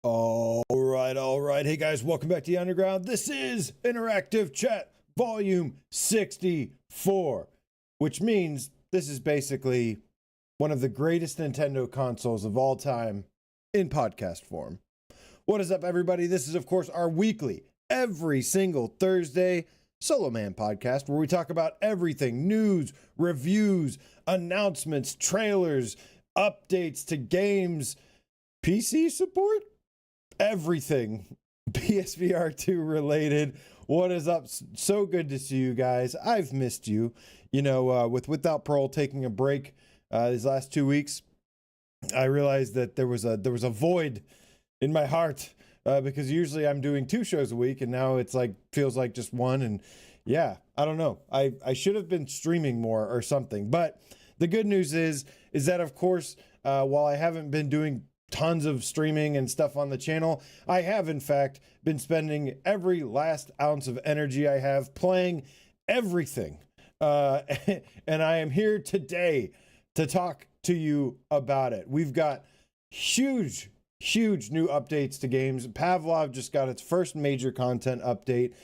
All right. Hey guys, welcome back to the Underground. This is Interactive Chat Volume 64, which means this is basically one of the greatest Nintendo consoles of all time in podcast form. What is up, everybody? This is, of course, our weekly, every single Thursday Solo Man podcast, where we talk about everything: news, reviews, announcements, trailers, updates to games, PC support, everything PSVR 2 related. What is up? So good to see you guys. I've missed you. You know, Without Parole taking a break these last 2 weeks, I realized that there was a void in my heart, because usually I'm doing 2 shows a week, and now it's like feels like just one. And yeah, I don't know. I should have been streaming more or something. But the good news is that, of course, while I haven't been doing tons of streaming and stuff on the channel, I have in fact been spending every last ounce of energy I have playing everything. And I am here today to talk to you about it. We've got huge new updates to games. Pavlov just got its first major content update.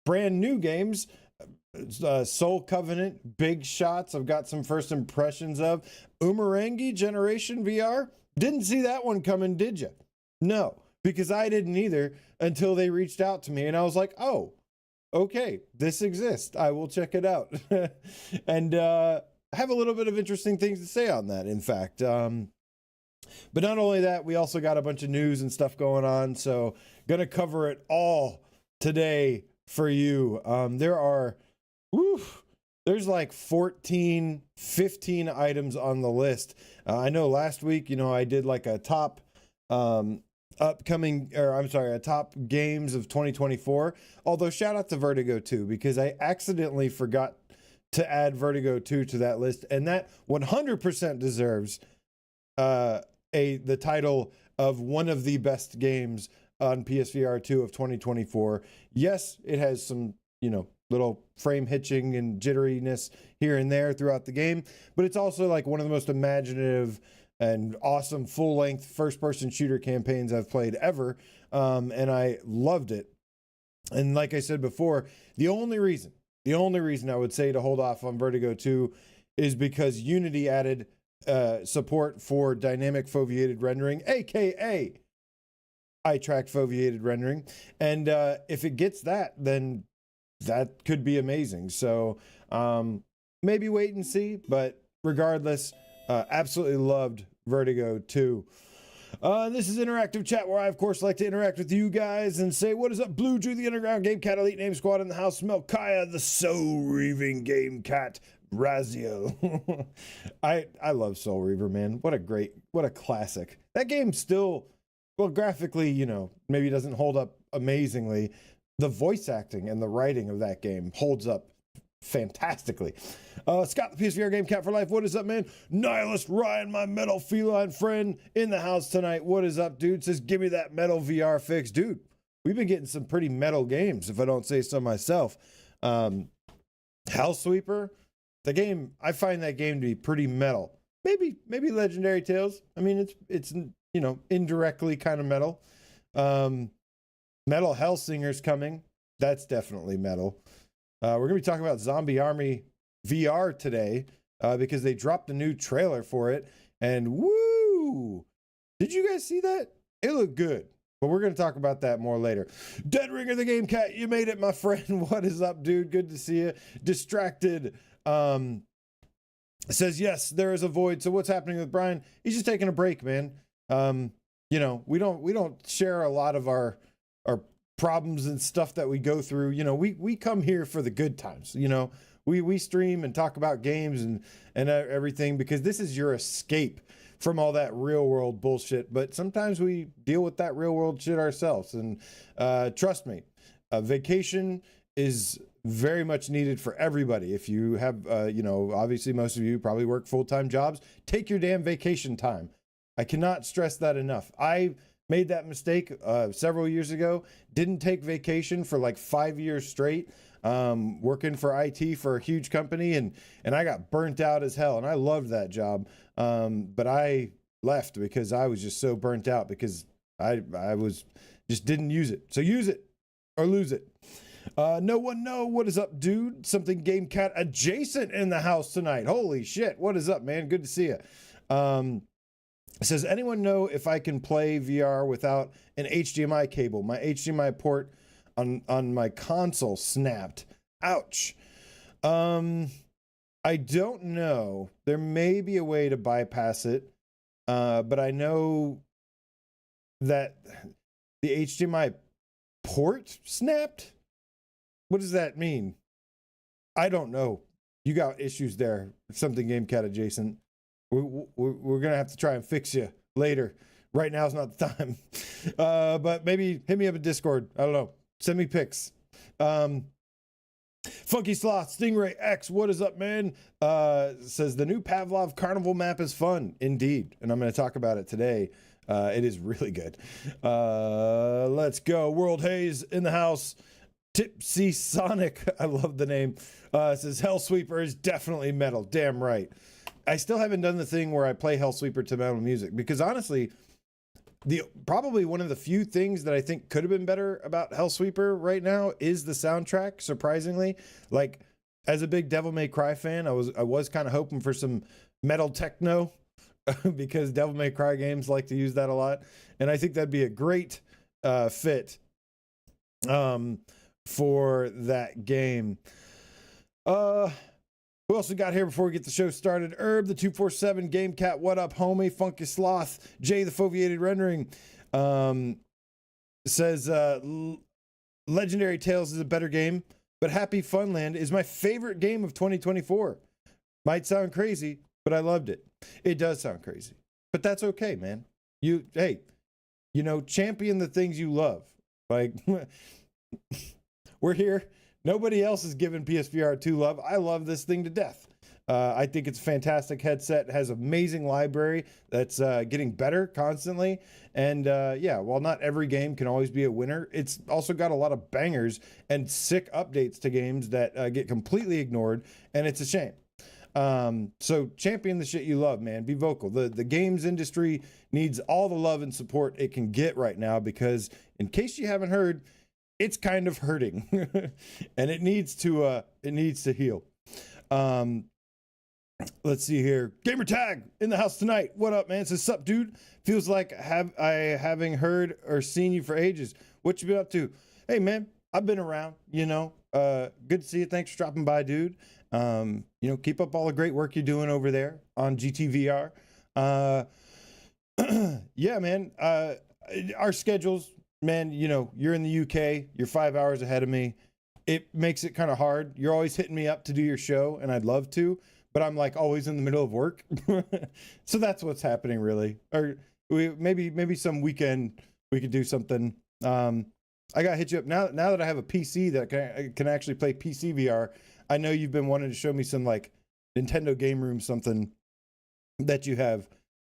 Brand new games. Soul Covenant, Big Shots, I've got some first impressions of. Umerangi Generation VR. Didn't see that one coming, did you? No, because I didn't either until they reached out to me, and I was like, oh, okay, this exists. I will check it out. And have a little bit of interesting things to say on that, in fact. But not only that, we also got a bunch of news and stuff going on, so gonna cover it all today for you. There's like 14, 15 items on the list. I know last week, I did like a top top games of 2024. Although shout out to Vertigo 2, because I accidentally forgot to add Vertigo 2 to that list, and that 100% deserves the title of one of the best games on PSVR 2 of 2024. Yes, it has some, little frame hitching and jitteriness here and there throughout the game, but it's also like one of the most imaginative and awesome full-length first-person shooter campaigns I've played ever, and I loved it. And like I said before, the only reason I would say to hold off on Vertigo 2 is because Unity added support for dynamic foveated rendering, aka eye track foveated rendering, and if it gets that, then that could be amazing. So maybe wait and see, but regardless, absolutely loved Vertigo 2. This is Interactive Chat, where I, of course, like to interact with you guys and say, what is up, Blue Drew, the Underground Game Cat Elite Name Squad in the house, Melkaya, the Soul Reaving Game Cat, Razio. I love Soul Reaver, man. What a classic. That game still, well, graphically, maybe doesn't hold up amazingly. The voice acting and the writing of that game holds up fantastically. Scott, the PSVR Game Cat for Life. What is up, man? Nihilist Ryan, my metal feline friend, in the house tonight. What is up, dude? Says, give me that metal VR fix. Dude, we've been getting some pretty metal games, if I don't say so myself. Hellsweeper, the game, I find that game to be pretty metal. Maybe Legendary Tales. I mean, it's indirectly kind of metal. Metal Hellsinger's coming. That's definitely metal. We're going to be talking about Zombie Army VR today, because they dropped a new trailer for it. And woo! Did you guys see that? It looked good. But we're going to talk about that more later. Dead Ringer the Game Cat, you made it, my friend. What is up, dude? Good to see you. Distracted says, yes, there is a void. So what's happening with Brian? He's just taking a break, man. We don't share a lot of our problems and stuff that we go through. We come here for the good times. We stream and talk about games and everything, because this is your escape from all that real world bullshit. But sometimes we deal with that real world shit ourselves. And trust me, a vacation is very much needed for everybody. If you have, obviously most of you probably work full-time jobs, take your damn vacation time. I cannot stress that enough. I made that mistake several years ago. Didn't take vacation for like 5 years straight, working for IT for a huge company, and I got burnt out as hell. And I loved that job, but I left because I was just so burnt out, because I was just didn't use it. So use it or lose it. No one know what is up, dude. Something Game Cat adjacent in the house tonight. Holy shit. What is up, man? Good to see you. It says, anyone know if I can play VR without an HDMI cable? My HDMI port on my console snapped. Ouch. I don't know. There may be a way to bypass it. But I know that the HDMI port snapped. What does that mean? I don't know. You got issues there. Something Game Cat adjacent. We're going to have to try and fix you later. Right now is not the time. But maybe hit me up in Discord. I don't know. Send me pics. Funky Sloth, Stingray X, what is up, man? Says the new Pavlov Carnival map is fun. Indeed. And I'm going to talk about it today. It is really good. Let's go. World Haze in the house. Tipsy Sonic, I love the name. Says Hellsweeper is definitely metal. Damn right. I still haven't done the thing where I play Hellsweeper to metal music because honestly, probably one of the few things that I think could have been better about Hellsweeper right now is the soundtrack. Surprisingly, like as a big Devil May Cry fan, I was kind of hoping for some metal techno because Devil May Cry games like to use that a lot, and I think that'd be a great fit for that game. Who else we got here before we get the show started? Herb, the 247, Game Cat, what up, homie? Funky Sloth, Jay, the Foveated Rendering, says, Legendary Tales is a better game, but Happy Funland is my favorite game of 2024. Might sound crazy, but I loved it. It does sound crazy, but that's okay, man. Hey, champion the things you love. Like, we're here. Nobody else is giving PSVR 2 love. I love this thing to death. I think it's a fantastic headset. It has amazing library that's getting better constantly. And while not every game can always be a winner, it's also got a lot of bangers and sick updates to games that get completely ignored, and it's a shame. So champion the shit you love, man. Be vocal. The games industry needs all the love and support it can get right now because, in case you haven't heard, it's kind of hurting and it needs to heal. Let's see here. Gamer Tag in the house tonight. What up, man? Says, sup, dude? Feels like having heard or seen you for ages. What you been up to? Hey, man, I've been around, good to see you. Thanks for dropping by, dude. Keep up all the great work you're doing over there on GTVR. Yeah, man, our schedules, man, you're in the UK, you're 5 hours ahead of me. It makes it kind of hard. You're always hitting me up to do your show, and I'd love to, but I'm like always in the middle of work. So that's what's happening, really. Or maybe some weekend we could do something. I gotta hit you up now that I have a PC that can actually play PC VR. I know you've been wanting to show me some like Nintendo Game Room something that you have.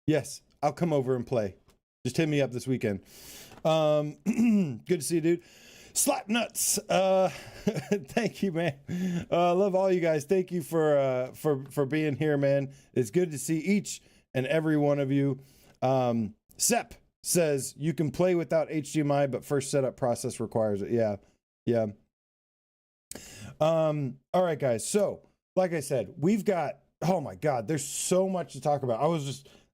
Yes, I'll come over and play. Just hit me up this weekend. Good to see you, dude. Slap nuts. Thank you, man. Love all you guys. Thank you for being here, man. It's good to see each and every one of you. Sep says you can play without HDMI, but first setup process requires it. Yeah. All right, guys. So, like I said, we've got, oh my God, there's so much to talk about.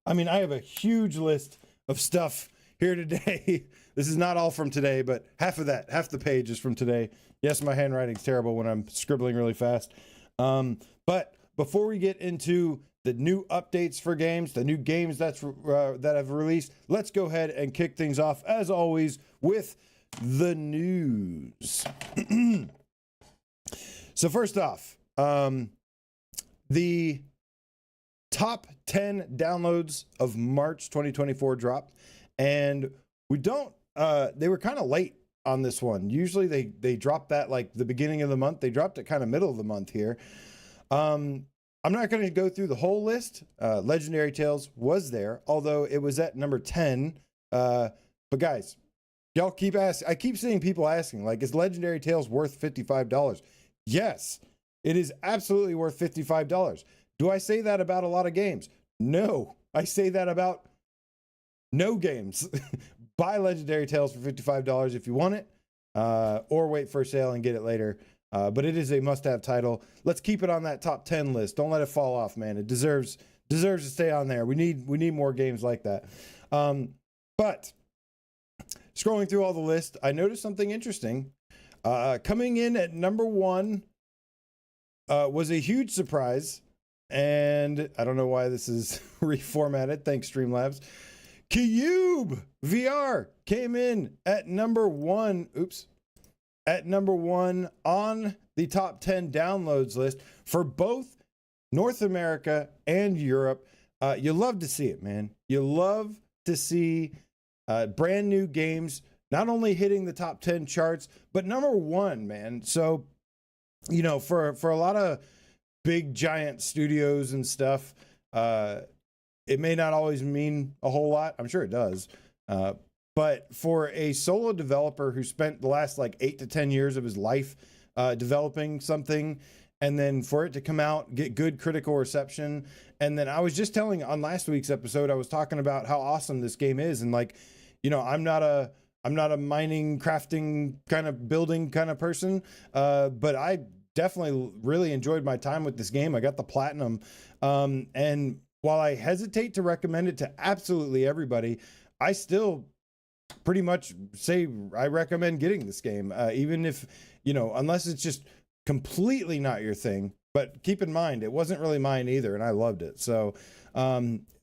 I have a huge list of stuff here today. This is not all from today, but half the page is from today. Yes, my handwriting's terrible when I'm scribbling really fast. But before we get into the new updates for games, the new games that have released, let's go ahead and kick things off, as always, with the news. So first off, the top 10 downloads of March 2024 dropped, and they were kind of late on this one. Usually they drop that like the beginning of the month. They dropped it kind of middle of the month here. I'm not going to go through the whole list. Legendary Tales was there, although it was at number 10. But guys, y'all keep asking. I keep seeing people asking, like, is Legendary Tales worth $55? Yes, it is absolutely worth $55. Do I say that about a lot of games? No, I say that about no games. buy Legendary Tales for $55 if you want it, or wait for a sale and get it later. But it is a must-have title. Let's keep it on that top 10 list. Don't let it fall off, man. It deserves to stay on there. We need more games like that. But scrolling through all the list, I noticed something interesting. Coming in at number 1 was a huge surprise, and I don't know why this is reformatted. Thanks, Streamlabs. Cyube VR came in at number 1. Oops. At number 1 on the top 10 downloads list for both North America and Europe. You love to see it, man. You love to see brand new games not only hitting the top 10 charts, but number 1, man. So, you know, for a lot of big giant studios and stuff, it may not always mean a whole lot. I'm sure it does. But for a solo developer who spent the last like 8 to 10 years of his life developing something, and then for it to come out, get good critical reception. And then I was just telling on last week's episode, I was talking about how awesome this game is. And like, you know, I'm not a mining, crafting kind of building kind of person. But I definitely really enjoyed my time with this game. I got the platinum. And while I hesitate to recommend it to absolutely everybody, I still pretty much say I recommend getting this game, even if, you know, unless it's just completely not your thing. But keep in mind, it wasn't really mine either, and I loved it. So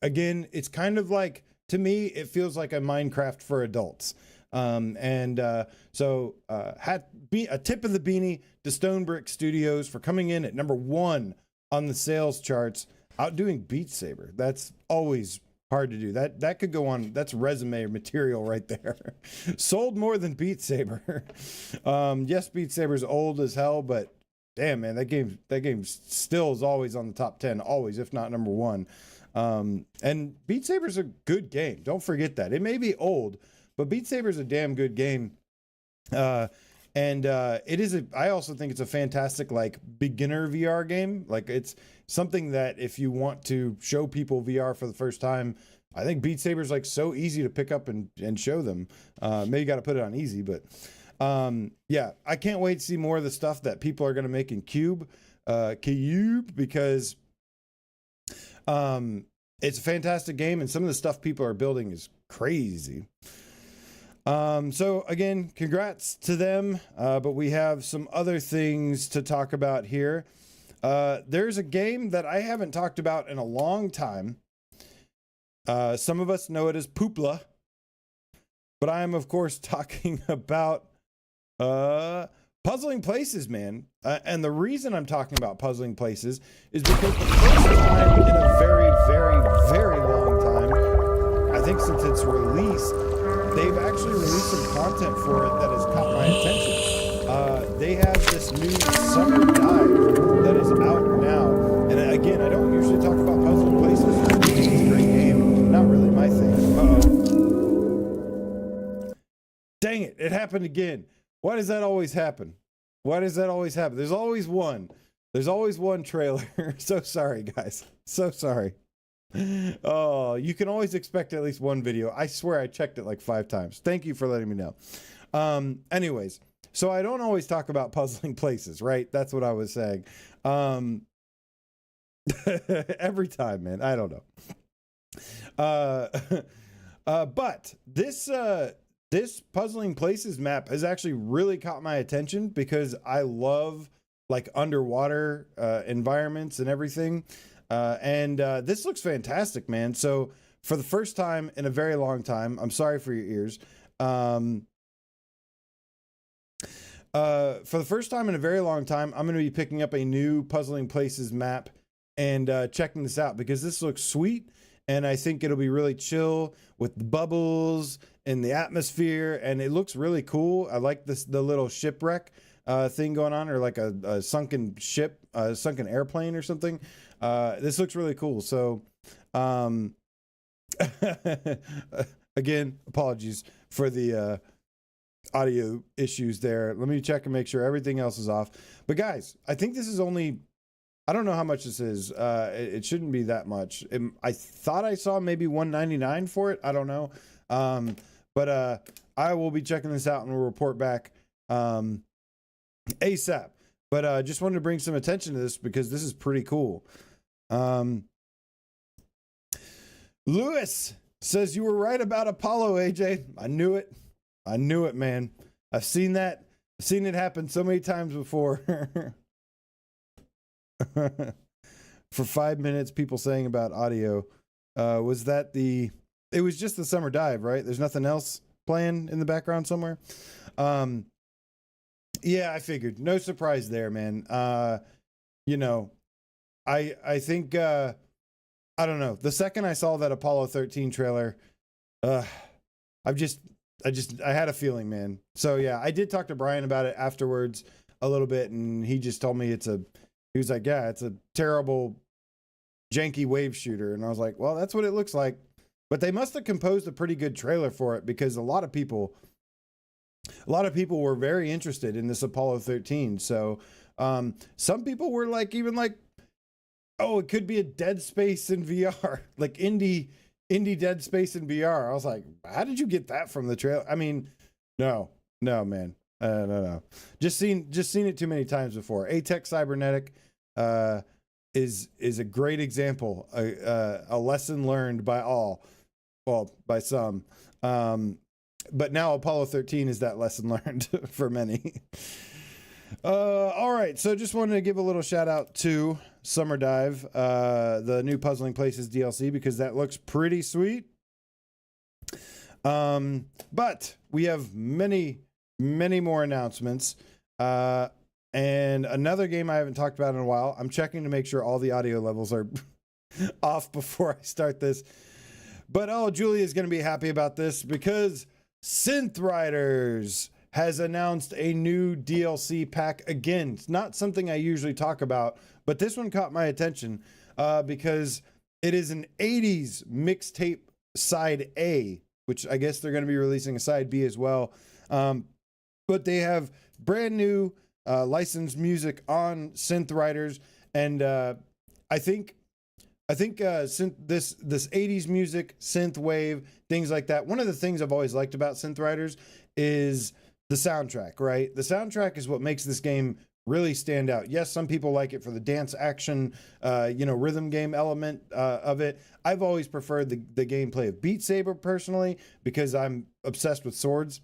again, it's kind of like, to me, it feels like a Minecraft for adults. So a tip of the beanie to Stone Brick Studios for coming in at number 1 on the sales charts, outdoing Beat Saber. That's always hard to do. That could go on. That's resume material right there. Sold more than Beat Saber. Yes, Beat Saber's old as hell, but damn, man, that game still is always on the top 10, always, if not number 1. And Beat Saber's a good game. Don't forget that. It may be old, but Beat Saber's a damn good game. I also think it's a fantastic like beginner VR game. Like it's something that if you want to show people VR for the first time, I think Beat Saber's like so easy to pick up and show them. Maybe you got to put it on easy, but yeah, I can't wait to see more of the stuff that people are going to make in Cyube, because it's a fantastic game and some of the stuff people are building is crazy. So again, congrats to them. But we have some other things to talk about here. There's a game that I haven't talked about in a long time. Some of us know it as Poopla, but I am of course talking about, Puzzling Places, man. And the reason I'm talking about Puzzling Places is because the first time in a very, very, very long time, I think since its release, they've actually released some content for it that has caught my attention. They have this new Summer Dive that is out now. And again, I don't usually talk about Puzzling Places. It's a great game. Not really my thing. Uh-oh. Dang it. It happened again. Why does that always happen? Why does that always happen? There's always one. There's always one trailer. So sorry, guys. So sorry. Oh, you can always expect at least one video. I swear I checked it like 5 times. Thank you for letting me know. Anyways, so I don't always talk about Puzzling Places, right? That's what I was saying. Every time, man. I don't know. But this Puzzling Places map has actually really caught my attention because I love like underwater environments and everything. This looks fantastic, man. So for the first time in a very long time, I'm sorry for your ears. For the first time in a very long time, I'm going to be picking up a new Puzzling Places map and checking this out because this looks sweet. And I think it'll be really chill with the bubbles and the atmosphere. And it looks really cool. I like the little shipwreck thing going on, or like a sunken ship, sunken airplane or something. This looks really cool. So, again, apologies for the audio issues there. Let me check and make sure everything else is off. But guys, I think this is only, I don't know how much this is. It shouldn't be that much. I thought I saw maybe $199 for it. I don't know. But I will be checking this out and we'll report back ASAP. But just wanted to bring some attention to this because this is pretty cool. Lewis says you were right about Apollo, AJ. I knew it. I knew it, man. I've seen that. I've seen it happen so many times before. For 5 minutes, people saying about audio. Was that the... It was just the summer dive, right? There's nothing else playing in the background somewhere. Yeah, I figured. No surprise there, man. You know, I think... I don't know. The second I saw that Apollo 13 trailer, I had a feeling, man. So yeah, I did talk to Brian about it afterwards a little bit, and he just told me he was like, yeah, it's a terrible, janky wave shooter. And I was like, well, that's what it looks like. But they must have composed a pretty good trailer for it because a lot of people were very interested in this Apollo 13. So some people were like, even like, oh, it could be a Dead Space in VR, like indie Dead Space in VR. I was like, how did you get that from the trailer? I mean, no, man. No. Just seen it too many times before. ATEC Cybernetic is a great example, a lesson learned by all, well, by some. But now Apollo 13 is that lesson learned for many. All right, so just wanted to give a little shout out to Summer Dive, the new Puzzling Places DLC, because that looks pretty sweet. But we have many more announcements. And another game I haven't talked about in a while. I'm checking to make sure all the audio levels are off before I start this. But oh, Julie is going to be happy about this because Synth Riders has announced a new DLC pack again. It's not something I usually talk about, but this one caught my attention because it is an 80s mixtape side A, which I guess they're going to be releasing a side B as well. But they have brand new licensed music on Synth Riders, and I think this 80s music, synth wave, things like that. One of the things I've always liked about Synth Riders is the soundtrack, right? The soundtrack is what makes this game really stand out. Yes, some people like it for the dance action, rhythm game element of it. I've always preferred the gameplay of Beat Saber personally because I'm obsessed with swords.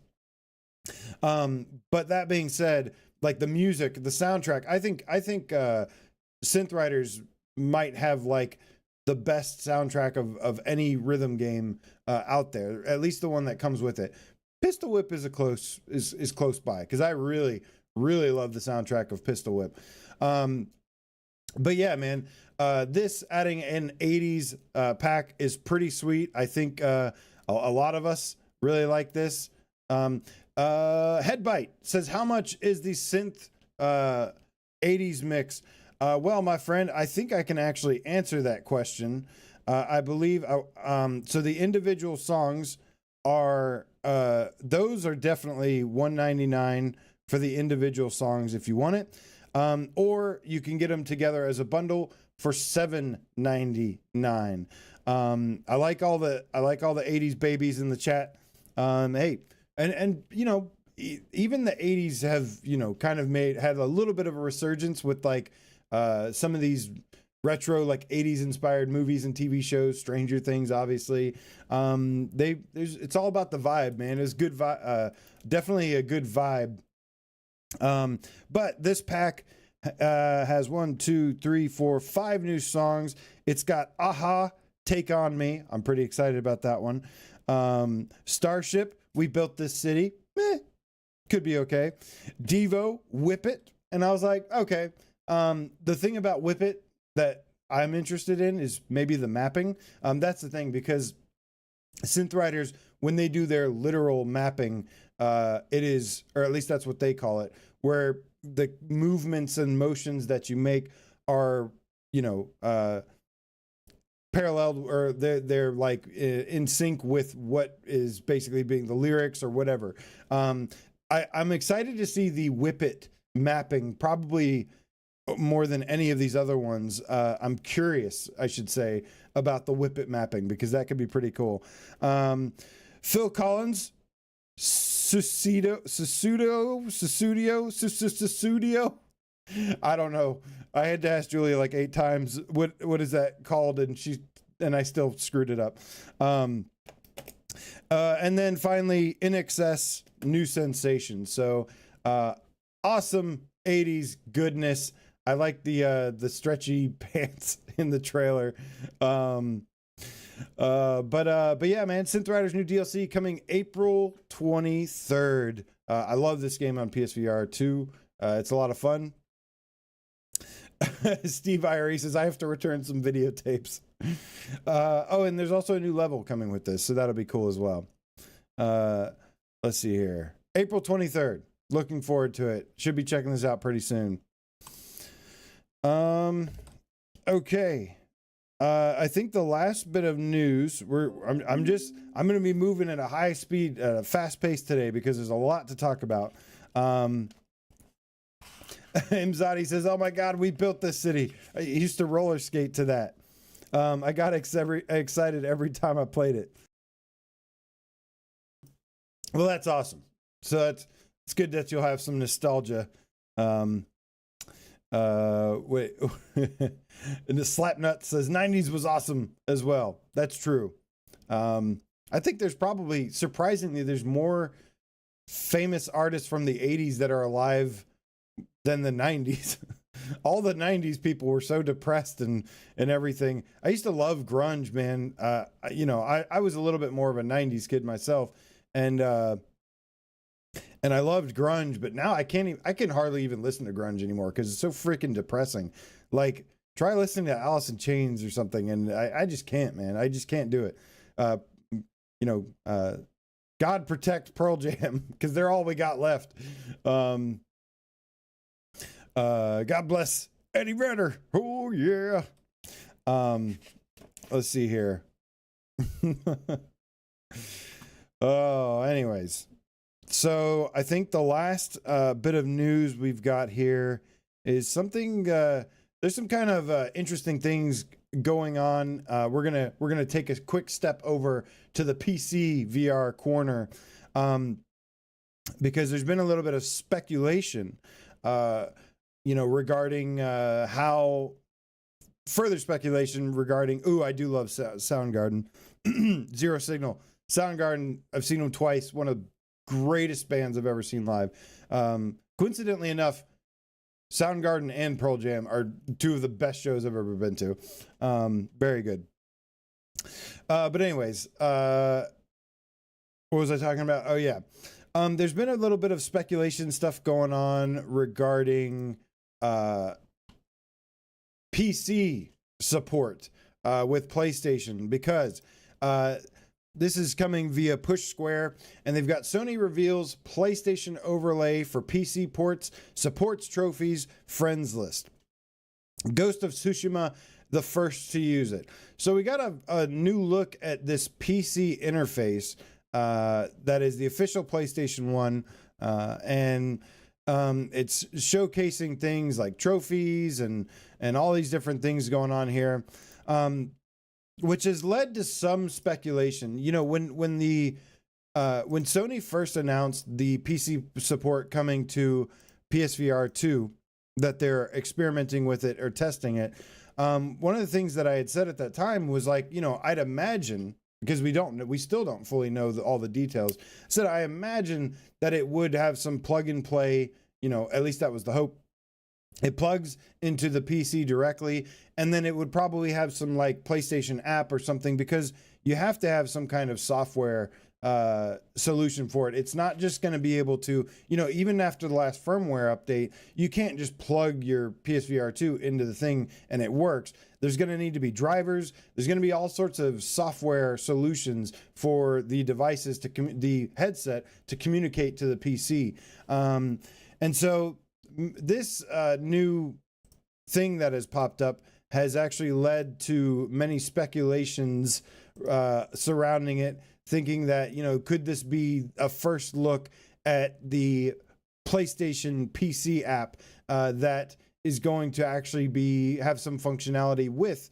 But that being said, like the music, the soundtrack, I think Synth Riders might have like the best soundtrack of any rhythm game out there, at least the one that comes with it. Pistol Whip is close by because I really love the soundtrack of Pistol Whip. But yeah, man, this adding an 80s pack is pretty sweet. I think a lot of us really like this. Headbite says, how much is the synth 80s mix? Well, my friend, I think I can actually answer that question. I believe so the individual songs are those are definitely $199 for the individual songs if you want it, or you can get them together as a bundle for $7.99. I like all the 80s babies in the chat. Hey, and you know, even the 80s have, you know, kind of had a little bit of a resurgence with like some of these retro, like 80s inspired movies and TV shows, Stranger Things, obviously. It's all about the vibe, man. It's good vibe, definitely a good vibe. But this pack has 5 new songs. It's got Aha, Take On Me. I'm pretty excited about that one. Starship, We Built This City. Could be okay. Devo, Whip It. And I was like, okay. The thing about Whip It that I'm interested in is maybe the mapping. That's the thing, because Synth Riders, when they do their literal mapping, it is, or at least that's what they call it, where the movements and motions that you make are, you know, paralleled, or they're like in sync with what is basically being the lyrics or whatever. I'm excited to see the Whip It mapping, probably more than any of these other ones. I'm curious, I should say, about the Whip It mapping, because that could be pretty cool. Phil Collins Susudio. I don't know. I had to ask Julia like 8 times what is that called, and I still screwed it up. And then finally, In Excess, New Sensation. So awesome 80s goodness. I like the stretchy pants in the trailer. But yeah, man, Synth Rider's new DLC coming April 23rd. I love this game on PSVR too. It's a lot of fun. Steve IRE says I have to return some videotapes. Oh, and there's also a new level coming with this, so that'll be cool as well. Let's see here. April 23rd. Looking forward to it. Should be checking this out pretty soon. Okay. I think the last bit of news, I'm going to be moving at a high speed, fast pace today because there's a lot to talk about. Imzadi says, oh my God, we built this city. I used to roller skate to that. I got excited every time I played it. Well, that's awesome. So it's good that you'll have some nostalgia. Wait. And the Slapnut says 90s was awesome as well. That's true. I think there's probably, surprisingly, there's more famous artists from the 80s that are alive than the 90s. All the 90s people were so depressed and everything. I used to love grunge, man. I was a little bit more of a 90s kid myself, and I loved grunge, but now I can hardly even listen to grunge anymore because it's so freaking depressing. Like, try listening to Alice in Chains or something, and I just can't, man. I just can't do it. God protect Pearl Jam, because they're all we got left. God bless Eddie Vedder. Oh yeah. Let's see here. Anyways. So I think the last bit of news we've got here is something, there's some kind of interesting things going on. We're gonna take a quick step over to the PC VR corner, because there's been a little bit of speculation, regarding how further speculation regarding. Ooh, I do love Soundgarden. Zero Signal. Soundgarden, I've seen them twice. One of the greatest bands I've ever seen live. Coincidentally enough, Soundgarden and Pearl Jam are two of the best shows I've ever been to. Very good. But anyways, what was I talking about? Oh yeah. There's been a little bit of speculation stuff going on regarding PC support with PlayStation, because this is coming via Push Square, and they've got Sony reveals PlayStation overlay for PC ports, supports trophies, friends list. Ghost of Tsushima, the first to use it. So we got a new look at this PC interface that is the official PlayStation 1, and it's showcasing things like trophies and all these different things going on here. Which has led to some speculation. When Sony first announced the PC support coming to PSVR 2, that they're experimenting with it or testing it, one of the things that I had said at that time was like, I'd imagine, because we still don't fully know all the details, said I imagine that it would have some plug and play, at least that was the hope. It plugs into the PC directly, and then it would probably have some like PlayStation app or something, because you have to have some kind of software solution for it. It's not just going to be able to, even after the last firmware update, you can't just plug your PSVR 2 into the thing and it works. There's going to need to be drivers. There's going to be all sorts of software solutions for the devices the headset to communicate to the PC. And so this new thing that has popped up has actually led to many speculations surrounding it, thinking that, could this be a first look at the PlayStation PC app that is going to actually have some functionality with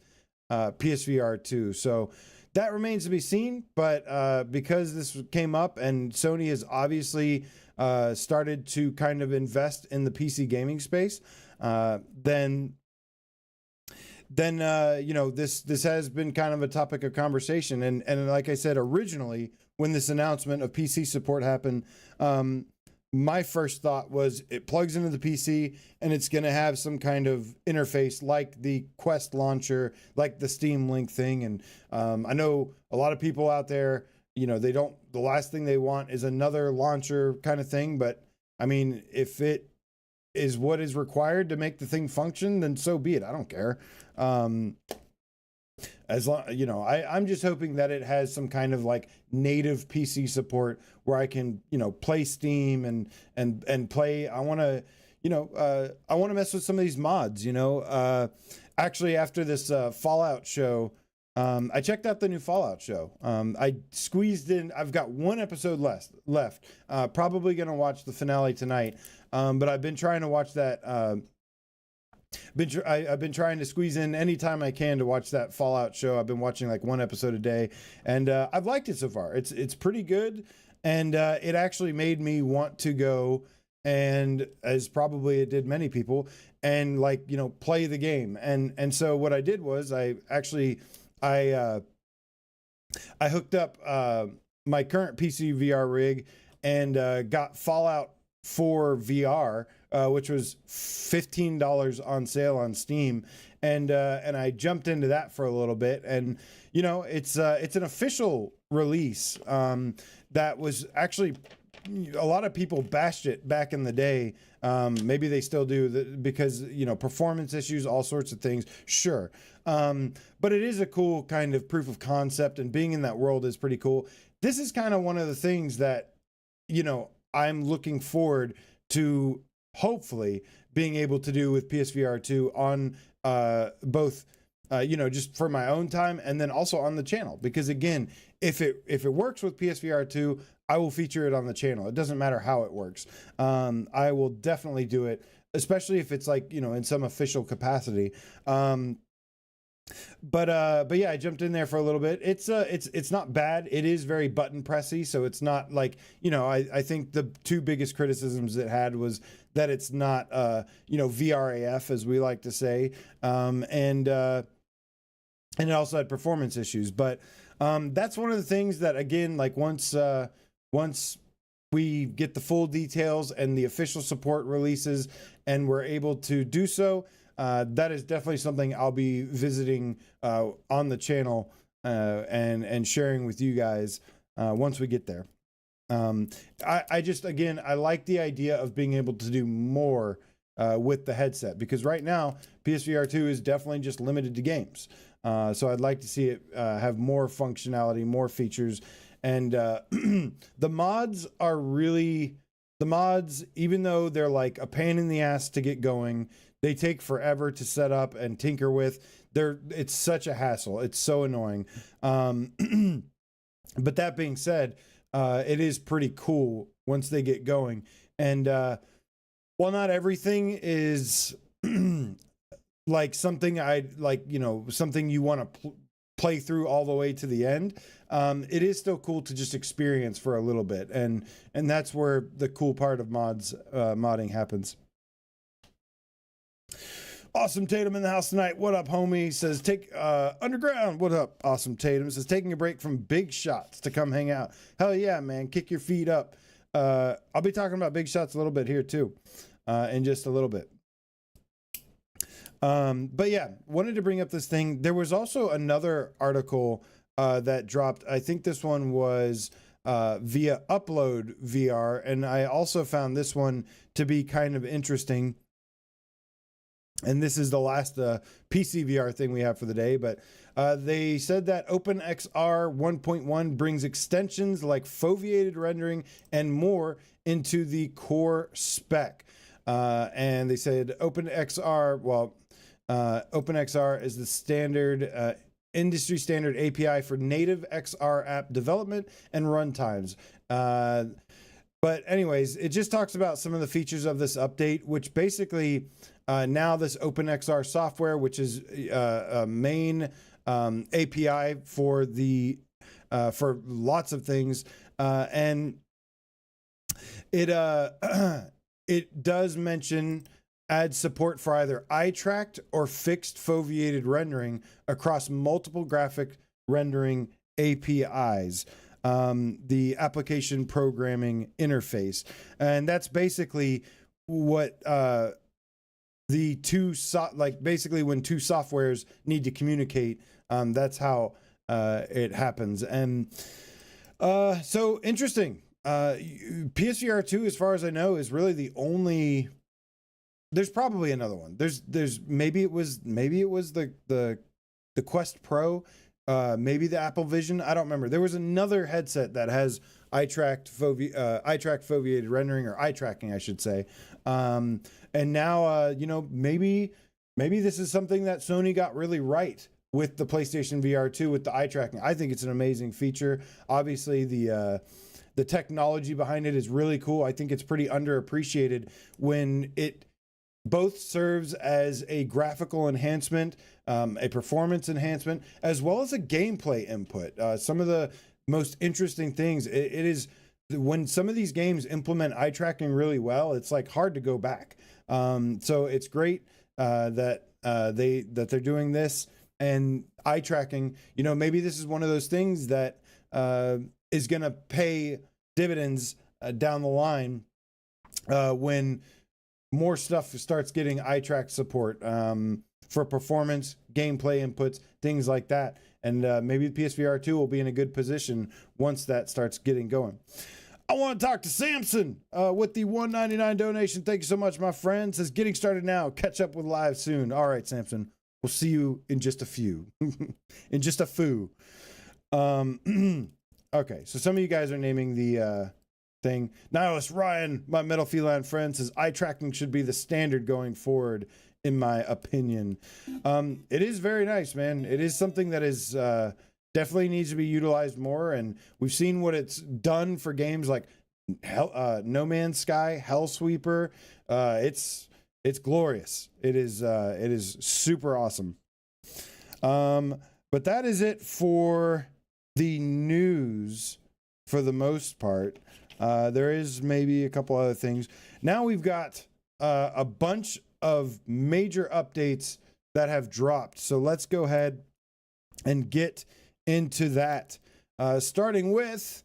PSVR 2. So that remains to be seen. But because this came up and Sony has obviously started to kind of invest in the PC gaming space, then you know, this has been kind of a topic of conversation. And like I said, originally, when this announcement of PC support happened, my first thought was it plugs into the PC and it's going to have some kind of interface like the Quest launcher, like the Steam Link thing. And I know a lot of people out there, you know, the last thing they want is another launcher kind of thing. But I mean, if it is what is required to make the thing function, then so be it. I don't care. As long, you know, I'm just hoping that it has some kind of like native PC support where I can, you know, play Steam and play. I want to, you know, I want to mess with some of these mods, you know. Actually, after this Fallout show, I checked out the new Fallout show. I squeezed in, I've got one episode left. Probably going to watch the finale tonight. But I've been trying to watch that. I've been trying to squeeze in any time I can to watch that Fallout show. I've been watching like one episode a day, and I've liked it so far. It's pretty good, and it actually made me want to go, and as probably it did many people, and like, you know, play the game. And so what I did was I hooked up my current PC VR rig and got Fallout 4 VR, which was $15 on sale on Steam, and I jumped into that for a little bit. And you know, it's an official release that was actually, a lot of people bashed it back in the day. Maybe they still do, because, you know, performance issues, all sorts of things. Sure. But it is a cool kind of proof of concept, and being in that world is pretty cool. This is kind of one of the things that, you know, I'm looking forward to hopefully being able to do with PSVR 2 on both, you know, just for my own time, and then also on the channel. Because again, if it works with PSVR 2, I will feature it on the channel. It doesn't matter how it works. I will definitely do it, especially if it's like, you know, in some official capacity. But yeah, I jumped in there for a little bit. It's not bad. It is very button pressy, so it's not like, you know, I think the two biggest criticisms it had was that it's not you know, VRAF, as we like to say, and it also had performance issues. But that's one of the things that, again, like once we get the full details and the official support releases and we're able to do so, that is definitely something I'll be visiting on the channel and sharing with you guys once we get there. I just, again, I like the idea of being able to do more with the headset, because right now PSVR 2 is definitely just limited to games. So I'd like to see it have more functionality, more features. And the mods are really, even though they're like a pain in the ass to get going, they take forever to set up and tinker with. It's such a hassle. It's so annoying. But that being said, it is pretty cool once they get going. And while not everything is like something I'd like, you know, something you want to play through all the way to the end, it is still cool to just experience for a little bit. And that's where the cool part of modding happens. Awesome Tatum in the house tonight. What up, homie? Says take underground. What up, Awesome Tatum? Says taking a break from big shots to come hang out. Hell yeah, man. Kick your feet up. I'll be talking about big shots a little bit here too, in just a little bit. But yeah, wanted to bring up this thing. There was also another article that dropped. I think this one was via Upload VR, and I also found this one to be kind of interesting. And this is the last PC VR thing we have for the day, but they said that OpenXR 1.1 brings extensions like foveated rendering and more into the core spec. And they said OpenXR is the standard industry standard API for native XR app development and runtimes. But anyways, it just talks about some of the features of this update, which basically now this OpenXR software, which is a main API for the for lots of things, and it it does mention add support for either eye-tracked or fixed foveated rendering across multiple graphic rendering APIs, the application programming interface. And that's basically what the two basically when two softwares need to communicate, that's how it happens. And so interesting. PSVR 2, as far as I know, is really the only. There's probably another one. There's maybe it was the Quest Pro, maybe the Apple Vision. I don't remember. There was another headset that has eye-tracked foveated rendering, or eye tracking, I should say. And now maybe this is something that Sony got really right with the PlayStation VR 2 with the eye tracking. I think it's an amazing feature. Obviously, the technology behind it is really cool. I think it's pretty underappreciated when it both serves as a graphical enhancement, a performance enhancement, as well as a gameplay input. Some of the most interesting things, it is when some of these games implement eye tracking really well, it's like hard to go back. So it's great that they're doing this, and eye tracking. Maybe this is one of those things that is going to pay dividends down the line when more stuff starts getting eye track support for performance, gameplay inputs, things like that. And maybe the PSVR 2 will be in a good position once that starts getting going. I want to talk to Samson with the $1.99 donation. Thank you so much, my friend. Says, getting started now. Catch up with live soon. All right, Samson. We'll see you in just a few. In just a few. Okay, so some of you guys are naming the thing. Nihilist Ryan, my metal feline friend, says eye tracking should be the standard going forward, in my opinion. It is very nice, man. It is something that is definitely needs to be utilized more, and we've seen what it's done for games like No Man's Sky, Hellsweeper. It's glorious. It is super awesome. But that is it for the news for the most part. There is maybe a couple other things. Now we've got a bunch of major updates that have dropped. So let's go ahead and get into that. Starting with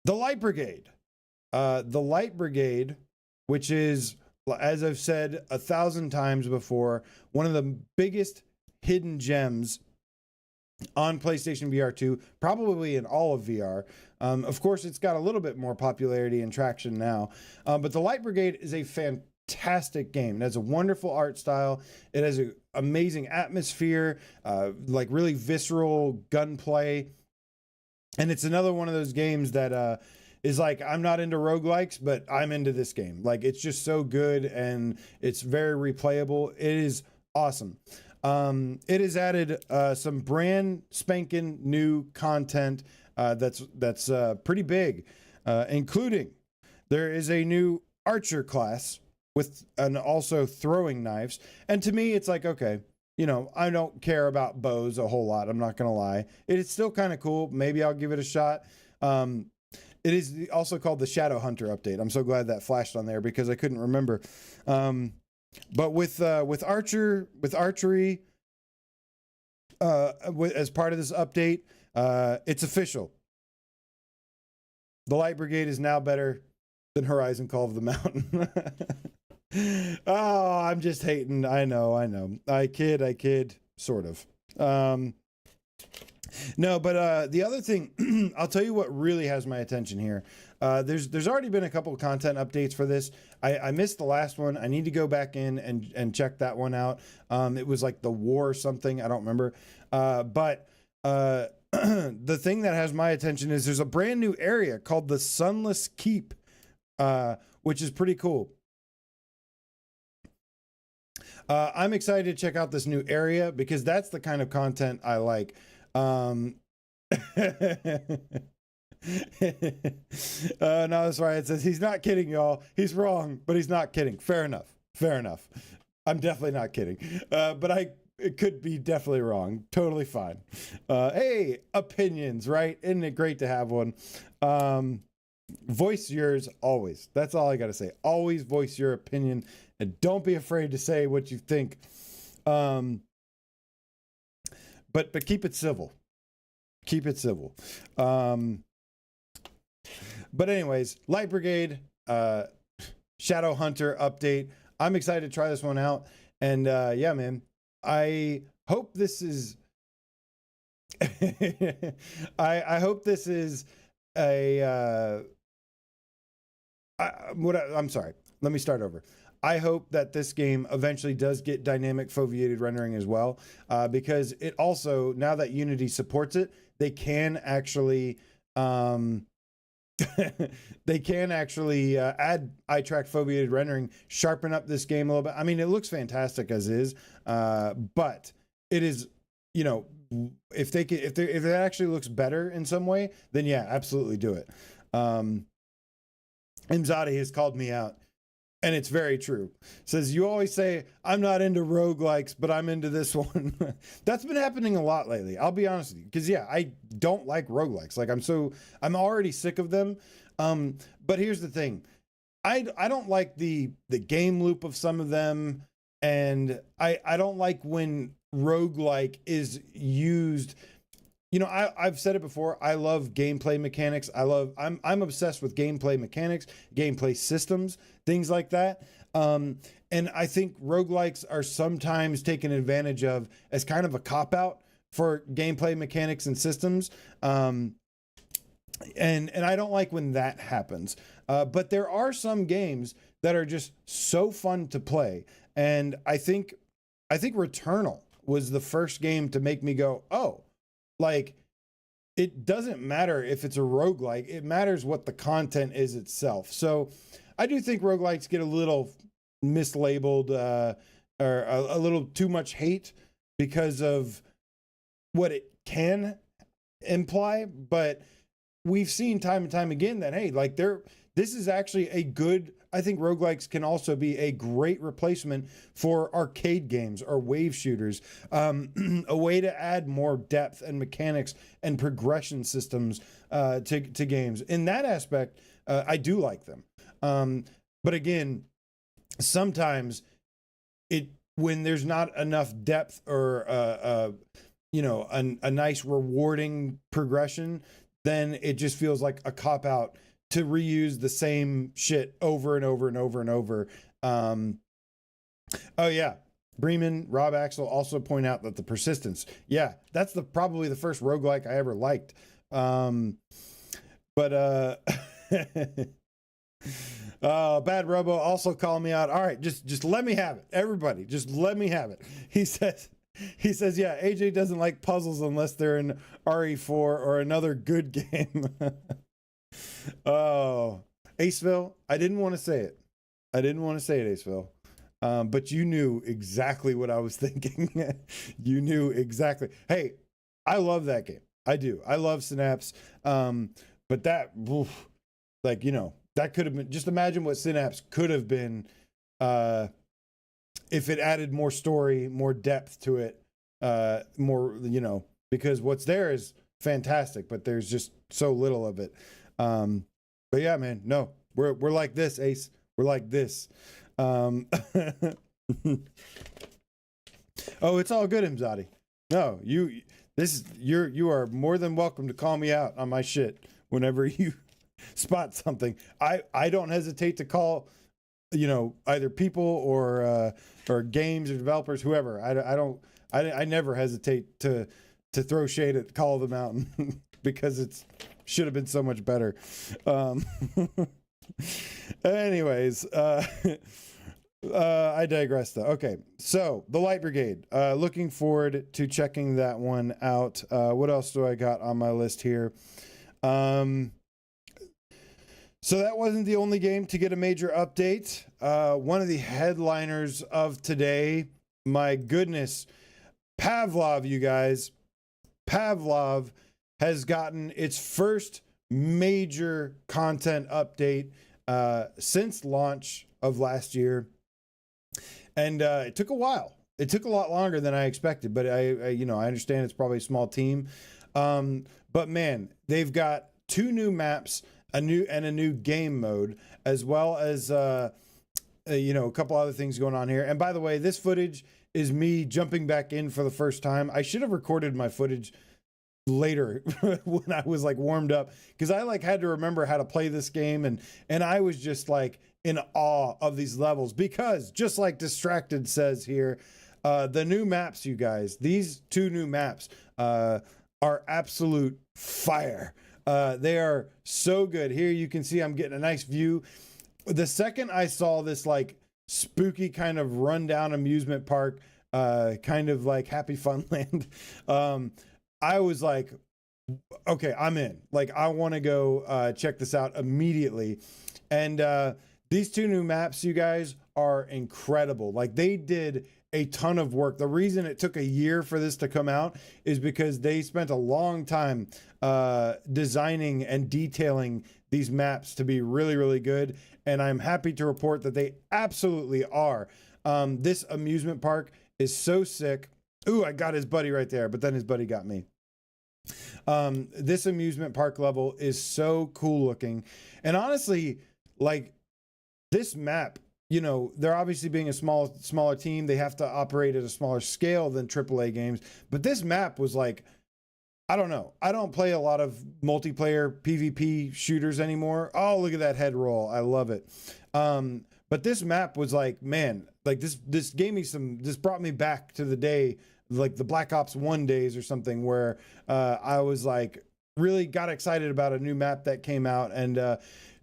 the Light Brigade. The Light Brigade, which is, as I've said 1,000 times before, one of the biggest hidden gems on PlayStation VR 2, probably in all of VR. Of course, it's got a little bit more popularity and traction now. But the Light Brigade is a fantastic game. It has a wonderful art style. It has an amazing atmosphere, like really visceral gunplay. And it's another one of those games that is like, I'm not into roguelikes, but I'm into this game. Like, it's just so good, and it's very replayable. It is awesome. It has added some brand spanking new content that's pretty big, including there is a new archer class with also throwing knives. And to me, it's like, okay, I don't care about bows a whole lot. I'm not going to lie. It is still kind of cool. Maybe I'll give it a shot. It is also called the Shadow Hunter update. I'm so glad that flashed on there because I couldn't remember. But with archery, as part of this update, it's official. The Light Brigade is now better than Horizon Call of the Mountain. Oh, I'm just hating. I know. I kid, sort of. No, but the other thing, I'll tell you what really has my attention here. There's already been a couple of content updates for this. I missed the last one. I need to go back in and check that one out. It was like the war or something. I don't remember. But the thing that has my attention is there's a brand new area called the Sunless Keep, which is pretty cool. I'm excited to check out this new area because that's the kind of content I like. No, that's right. It says he's not kidding, y'all. He's wrong, but he's not kidding. Fair enough. I'm definitely not kidding. But it could be definitely wrong. Totally fine. Hey, opinions, right? Isn't it great to have one? Voice yours always. That's all I got to say. Always voice your opinion, and don't be afraid to say what you think. But keep it civil. Keep it civil. But anyways, Light Brigade, Shadow Hunter update. I'm excited to try this one out. And yeah, man, I hope this is I hope this is a I'm sorry. Let me start over. I hope that this game eventually does get dynamic foveated rendering as well, because it also, now that Unity supports it, they can actually they can actually add eye track foveated rendering, sharpen up this game a little bit. I mean, it looks fantastic as is, but it is, you know, if it actually looks better in some way, then yeah, absolutely do it. Imzadi has called me out, and it's very true. Says, you always say, I'm not into roguelikes, but I'm into this one. That's been happening a lot lately. I'll be honest with you. Because, yeah, I don't like roguelikes. Like, I'm already sick of them. But here's the thing. I don't like the game loop of some of them. And I don't like when roguelike is used. You know, I've said it before. I love gameplay mechanics. I'm obsessed with gameplay mechanics, gameplay systems, things like that. And I think roguelikes are sometimes taken advantage of as kind of a cop-out for gameplay mechanics and systems. And I don't like when that happens. But there are some games that are just so fun to play. And I think Returnal was the first game to make me go, oh, like, it doesn't matter if it's a roguelike, it matters what the content is itself. So I do think roguelikes get a little mislabeled, or a little too much hate because of what it can imply. But we've seen time and time again that, hey, like, this is actually a good, I think roguelikes can also be a great replacement for arcade games or wave shooters, a way to add more depth and mechanics and progression systems to games. In that aspect, I do like them. But again, sometimes when there's not enough depth or a nice rewarding progression, then it just feels like a cop-out to reuse the same shit over and over and over and over. Oh yeah, Bremen, Rob Axel also point out that the persistence. Yeah, that's probably the first roguelike I ever liked. Bad Robo also called me out. All right, just let me have it. Everybody, just let me have it. He says, yeah, AJ doesn't like puzzles unless they're in RE4 or another good game. Oh, Aceville, I didn't want to say it. Aceville. But you knew exactly what I was thinking. You knew exactly. Hey, I love that game. I do. I love Synapse. But that, oof, like, you know, that could have been, just imagine what Synapse could have been if it added more story, more depth to it, more, you know, because what's there is fantastic, but there's just so little of it. But yeah, man, no, we're like this, Ace. We're like this. Oh, it's all good, Imzadi. No, you are more than welcome to call me out on my shit whenever you spot something. I don't hesitate to call, you know, either people or games or developers, whoever. I never hesitate to throw shade at, call them out because it's should have been so much better. Anyways, I digress though. Okay, so the Light Brigade, looking forward to checking that one out. What else do I got on my list here? So that wasn't the only game to get a major update. One of the headliners of today, my goodness, Pavlov, you guys. Pavlov has gotten its first major content update since launch of last year. And it took a while. it took a lot longer than I expected, but I you know, I understand it's probably a small team. But man, they've got 2 new maps, a new game mode, as well as you know, a couple other things going on here. And by the way, this footage is me jumping back in for the first time. I should have recorded my footage later when I was like warmed up, because I like had to remember how to play this game, and I was just like in awe of these levels, because just like Distracted says here, the new maps, you guys, these 2 new maps are absolute fire. They are so good. Here you can see I'm getting a nice view. The second I saw this like spooky kind of rundown amusement park, kind of like Happy Funland, I was like, okay, I'm in. Like, I want to go check this out immediately. And these 2 new maps, you guys, are incredible. Like, they did a ton of work. The reason it took a year for this to come out is because they spent a long time designing and detailing these maps to be really, really good. And I'm happy to report that they absolutely are. This amusement park is so sick. Ooh, I got his buddy right there, but then his buddy got me. This amusement park level is so cool looking. And honestly, like, this map, you know, they're obviously being a smaller team. They have to operate at a smaller scale than AAA games. But this map was like, I don't know. I don't play a lot of multiplayer PvP shooters anymore. Oh, look at that head roll. I love it. But this map was like, man, like this gave me this brought me back to the day, like the Black Ops 1 days or something, where I was like really got excited about a new map that came out. And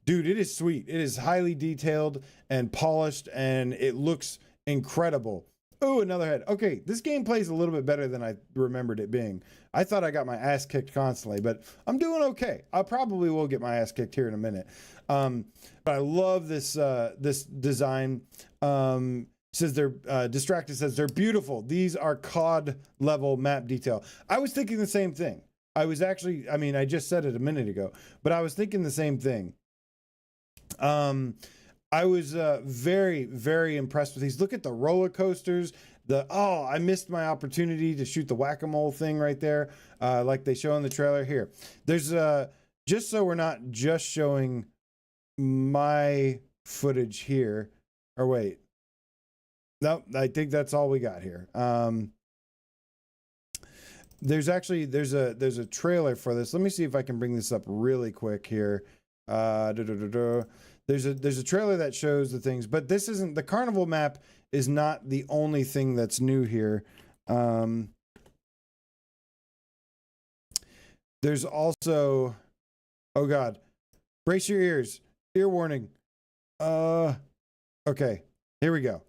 dude, it is sweet. It is highly detailed and polished, and it looks incredible. Oh, another head. Okay, this game plays a little bit better than I remembered it being. I thought I got my ass kicked constantly, but I'm doing okay. I probably will get my ass kicked here in a minute. But I love this this design. Says they're Distracted says they're beautiful. These are COD level map detail. I was thinking the same thing. I was actually, I mean, I just said it a minute ago, but I was thinking the same thing. I was very, very impressed with these. Look at the roller coasters. I missed my opportunity to shoot the whack-a-mole thing right there, like they show in the trailer here. There's just so we're not just showing my footage here. Or wait, no, I think that's all we got here. There's a trailer for this. Let me see if I can bring this up really quick here. There's a trailer that shows the things, but this isn't, the carnival map is not the only thing that's new here. There's also, oh God, brace your ears, ear warning. Okay, here we go.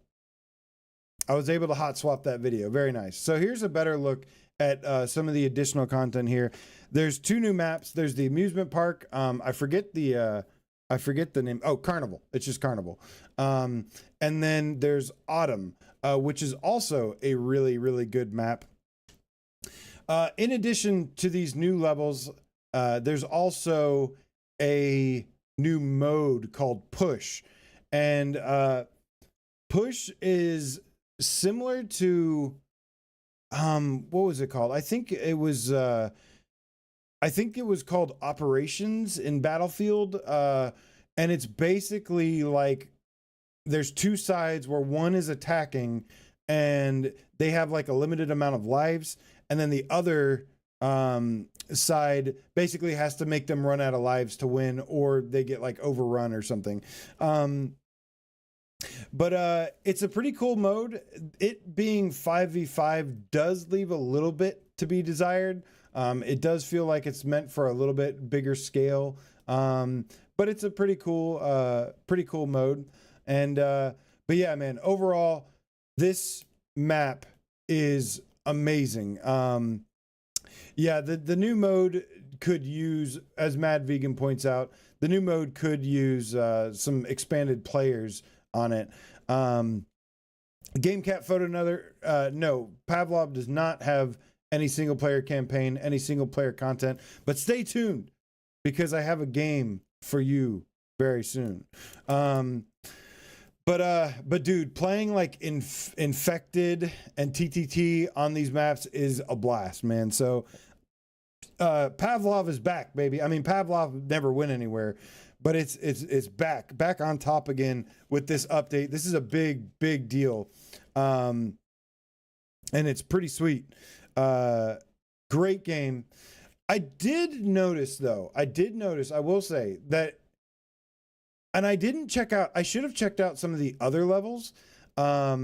I was able to hot swap that video. Very nice. So here's a better look at some of the additional content here. There's 2 new maps. There's the amusement park. I forget the name. Oh, Carnival. It's just Carnival. And then there's Autumn, which is also a really, really good map. In addition to these new levels, there's also a new mode called Push. And Push is similar to, what was it called? I think it was called Operations in Battlefield. And it's basically like there's 2 sides where one is attacking and they have like a limited amount of lives. And then the other side basically has to make them run out of lives to win, or they get like overrun or something. But it's a pretty cool mode. It being 5v5 does leave a little bit to be desired. It does feel like it's meant for a little bit bigger scale. But it's a pretty cool mode. And, but yeah, man, overall, this map is amazing. Yeah, the new mode could use, as Mad Vegan points out, the new mode could use some expanded players on it. GameCat photo no, Pavlov does not have any single player campaign, any single player content, but stay tuned because I have a game for you very soon. but dude, playing like Infected and TTT on these maps is a blast, man. So Pavlov is back, baby. I mean, Pavlov never went anywhere, but it's back on top again with this update. This is a big deal, and it's pretty sweet. Great game. I did notice, though. I will say that, and I didn't check out. I should have checked out some of the other levels, but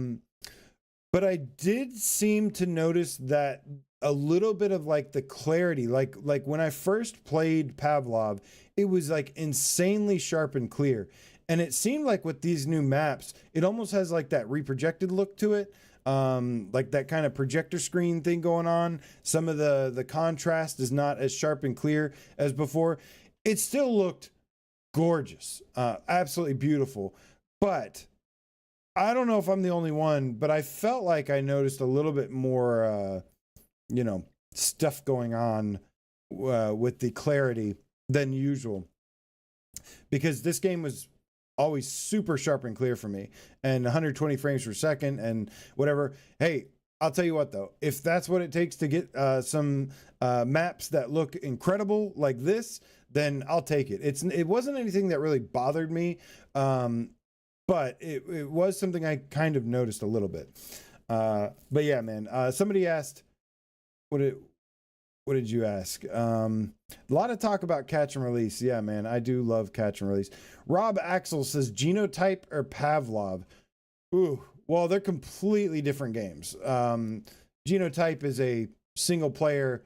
I did seem to notice that a little bit of like the clarity, like when I first played Pavlov, it was like insanely sharp and clear. And it seemed like with these new maps, it almost has like that reprojected look to it. Like that kind of projector screen thing going on. Some of the contrast is not as sharp and clear as before. It still looked gorgeous, absolutely beautiful. But I don't know if I'm the only one, but I felt like I noticed a little bit more, stuff going on with the clarity than usual. Because this game was always super sharp and clear for me, and 120 frames per second and whatever. Hey, I'll tell you what though, if that's what it takes to get some maps that look incredible like this, then I'll take it. It wasn't anything that really bothered me, but it was something I kind of noticed a little bit. But yeah, man, somebody asked, what did you ask? A lot of talk about catch and release. Yeah, man, I do love catch and release. Rob Axel says Genotype or Pavlov. Ooh, well, they're completely different games. Genotype is a single player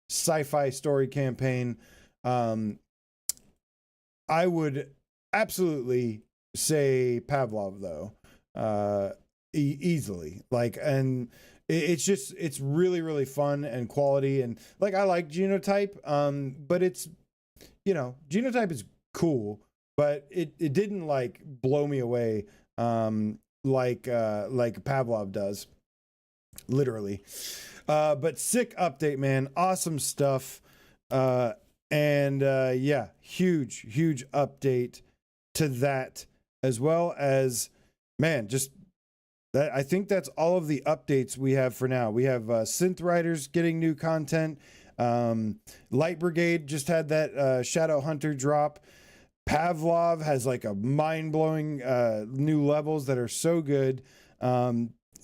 sci-fi story campaign. I would absolutely say Pavlov though, easily. Like, and it's really fun and quality, and like I like Genotype, but it's, Genotype is cool, but it didn't like blow me away like Pavlov does, literally. But sick update, man, awesome stuff, and yeah, huge update to that, as well as, man, just that. I think that's all of the updates we have for now. We have Synth Riders getting new content. Light Brigade just had that Shadow Hunter drop. Pavlov has like a mind-blowing new levels that are so good.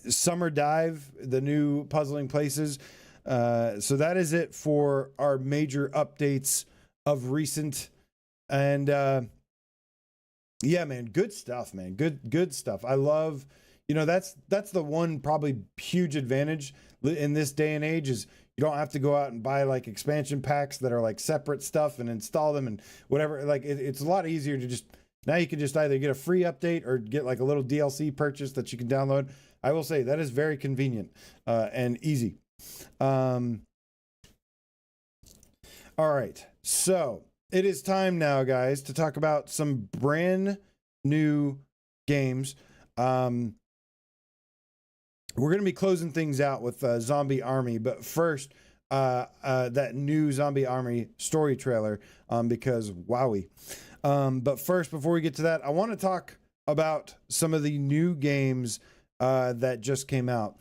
Summer Dive, the new puzzling places. So that is it for our major updates of recent. And yeah, man, good stuff, man. Good stuff. I love, that's the one probably huge advantage in this day and age, is you don't have to go out and buy like expansion packs that are like separate stuff and install them and whatever. Like it's a lot easier to just, now you can just either get a free update or get like a little DLC purchase that you can download. I will say that is very convenient and easy. All right, so it is time now, guys, to talk about some brand new games. We're going to be closing things out with Zombie Army, but first, that new Zombie Army story trailer, because wowie. But first, before we get to that, I want to talk about some of the new games that just came out.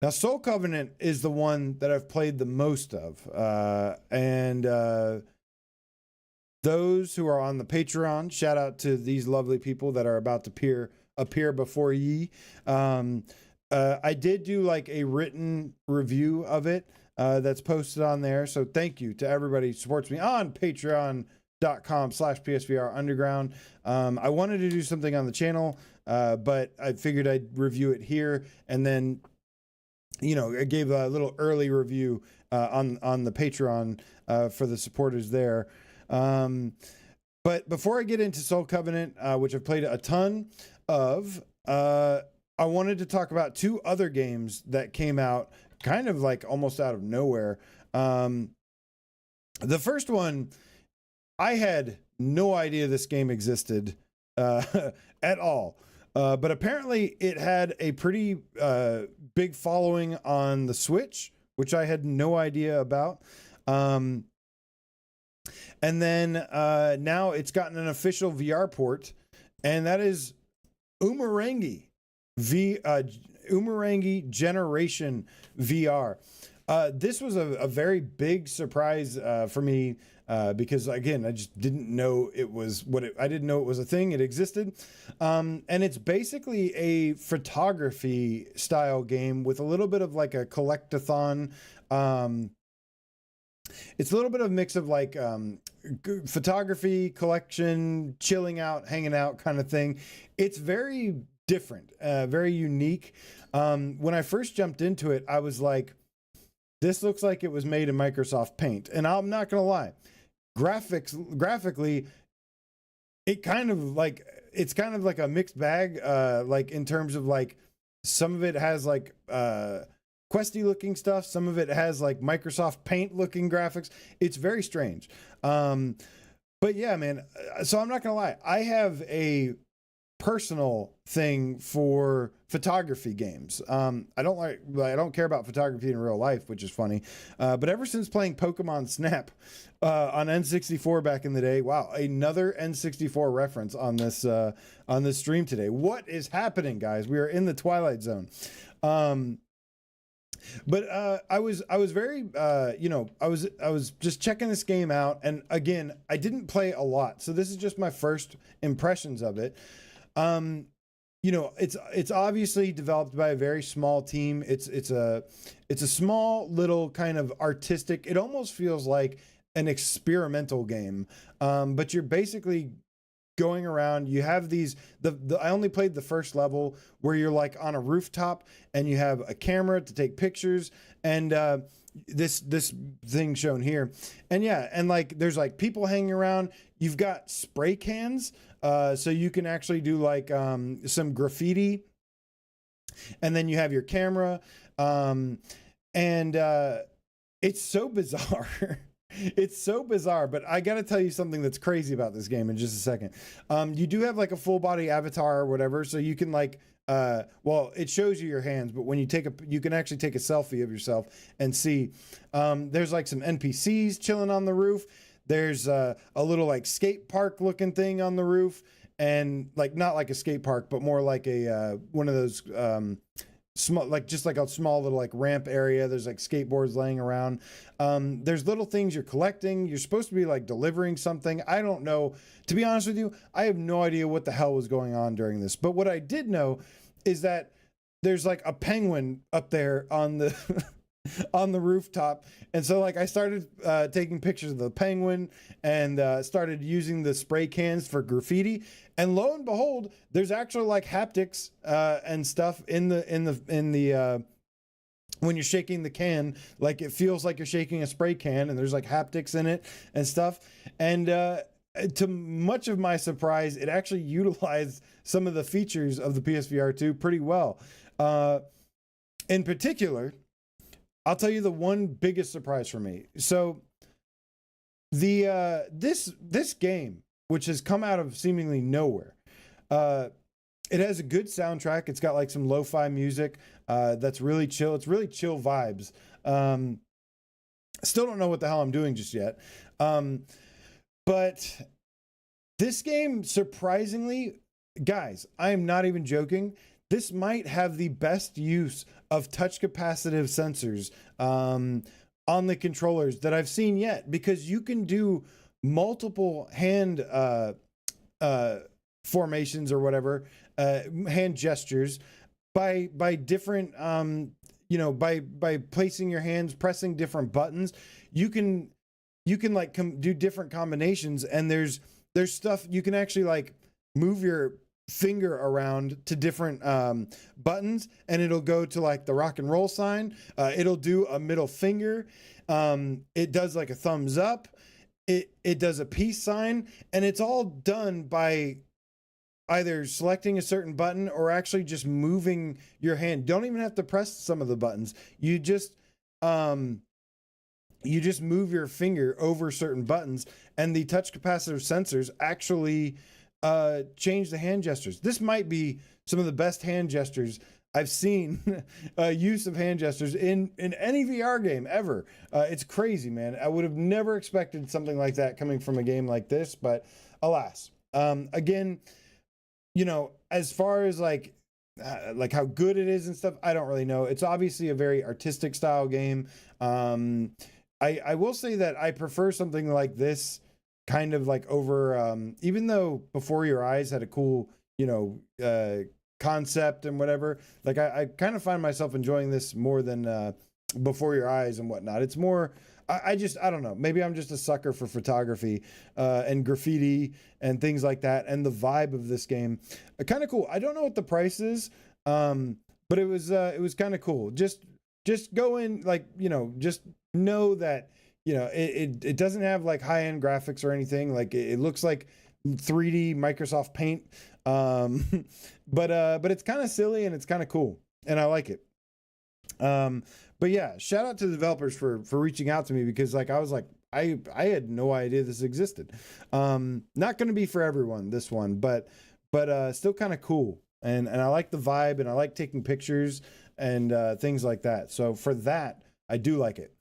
Now, Soul Covenant is the one that I've played the most of, and those who are on the Patreon, shout out to these lovely people that are about to appear before ye. I did do like a written review of it that's posted on there, so thank you to everybody who supports me on patreon.com/PSVR Underground. I wanted to do something on the channel, but I figured I'd review it here, and then I gave a little early review on the Patreon for the supporters there. But before I get into Soul Covenant, which I've played a ton of, I wanted to talk about two other games that came out kind of like almost out of nowhere. The first one, I had no idea this game existed at all. But apparently it had a pretty big following on the Switch, which I had no idea about. And then now it's gotten an official VR port. and that is Umerangi Umerangi Generation VR. This was a very big surprise for me because, again, I just didn't know it was I didn't know it was a thing. It existed. And it's basically a photography style game with a little bit of like a collectathon. It's a little bit of a mix of like photography, collection, chilling out, hanging out kind of thing. It's very different, very unique. When I first jumped into it, I was like, this looks like it was made in Microsoft Paint. And I'm not going to lie, graphically, it's kind of like a mixed bag, like in terms of like, some of it has like questy looking stuff. Some of it has like Microsoft Paint looking graphics. It's very strange. But yeah, man. So I'm not going to lie. I have a personal thing for photography games. I don't care about photography in real life, which is funny. But ever since playing Pokemon Snap on N64 back in the day, wow, another N64 reference on this stream today. What is happening, guys? We are in the Twilight Zone. But I was very I was just checking this game out, and again, I didn't play a lot, so this is just my first impressions of it. It's obviously developed by a very small team. It's a small little kind of artistic. It almost feels like an experimental game, but you're basically going around. You have these. I only played the first level where you're like on a rooftop and you have a camera to take pictures, and this thing shown here, and yeah, and like there's like people hanging around. You've got spray cans, so you can actually do like some graffiti, and then you have your camera, and it's so bizarre. It's so bizarre, but I got to tell you something that's crazy about this game in just a second. You do have like a full body avatar or whatever, so you can like, it shows you your hands, but when you you can actually take a selfie of yourself and see. There's like some NPCs chilling on the roof. There's a little like skate park looking thing on the roof, and like not like a skate park, but more like a one of those small, like just like a small little like ramp area. There's like skateboards laying around. There's little things you're collecting. You're supposed to be like delivering something. I don't know. To be honest with you, I have no idea what the hell was going on during this. But what I did know is that there's like a penguin up there on the on the rooftop, and so like I started taking pictures of the penguin and started using the spray cans for graffiti, and lo and behold, there's actually like haptics and stuff in the when you're shaking the can, like it feels like you're shaking a spray can, and there's like haptics in it and stuff. And to much of my surprise, it actually utilized some of the features of the PSVR 2 pretty well. In particular, I'll tell you the one biggest surprise for me. So the this game, which has come out of seemingly nowhere, it has a good soundtrack. It's got like some lo-fi music that's really chill. It's really chill vibes. Still don't know what the hell I'm doing just yet. But this game, surprisingly, guys, I am not even joking. This might have the best use of touch capacitive sensors on the controllers that I've seen yet, because you can do multiple hand formations or whatever, hand gestures by different, by placing your hands, pressing different buttons. You can like do different combinations, and there's stuff you can actually like move your finger around to different buttons, and it'll go to like the rock and roll sign. It'll do a middle finger. It does like a thumbs up. It does a peace sign, and it's all done by either selecting a certain button or actually just moving your hand. Don't even have to press some of the buttons. You just move your finger over certain buttons, and the touch capacitive sensors actually change the hand gestures. This might be some of the best hand gestures I've seen, use of hand gestures in any VR game ever. It's crazy, man. I would have never expected something like that coming from a game like this, but alas. Again, you know, as far as like how good it is and stuff, I don't really know. It's obviously a very artistic style game. I will say that I prefer something like this kind of like over, even though Before Your Eyes had a cool, you know, concept and whatever, like I kind of find myself enjoying this more than Before Your Eyes and whatnot. It's more, I don't know, maybe I'm just a sucker for photography and graffiti and things like that, and the vibe of this game kind of cool. I don't know what the price is, but it was kind of cool. Just go in, like, you know, just know that, you know, it doesn't have like high-end graphics or anything. Like it looks like 3D Microsoft Paint, but it's kind of silly and it's kind of cool, and I like it. But yeah, shout out to the developers for reaching out to me, because like I was like, I had no idea this existed. Not going to be for everyone, this one, but still kind of cool. And I like the vibe, and I like taking pictures and things like that. So for that, I do like it.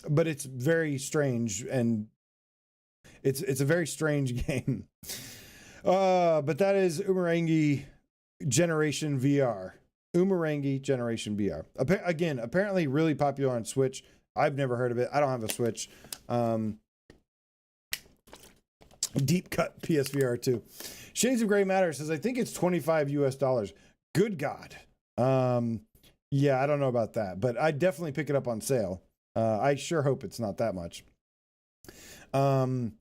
But it's very strange, and it's a very strange game. But that is Umerangi Generation VR. Umerangi Generation VR. Again, apparently really popular on Switch. I've never heard of it. I don't have a Switch. Deep cut PSVR 2. Shades of Grey Matter says, I think it's $25 US. Good God. Yeah, I don't know about that, but I'd definitely pick it up on sale. I sure hope it's not that much. You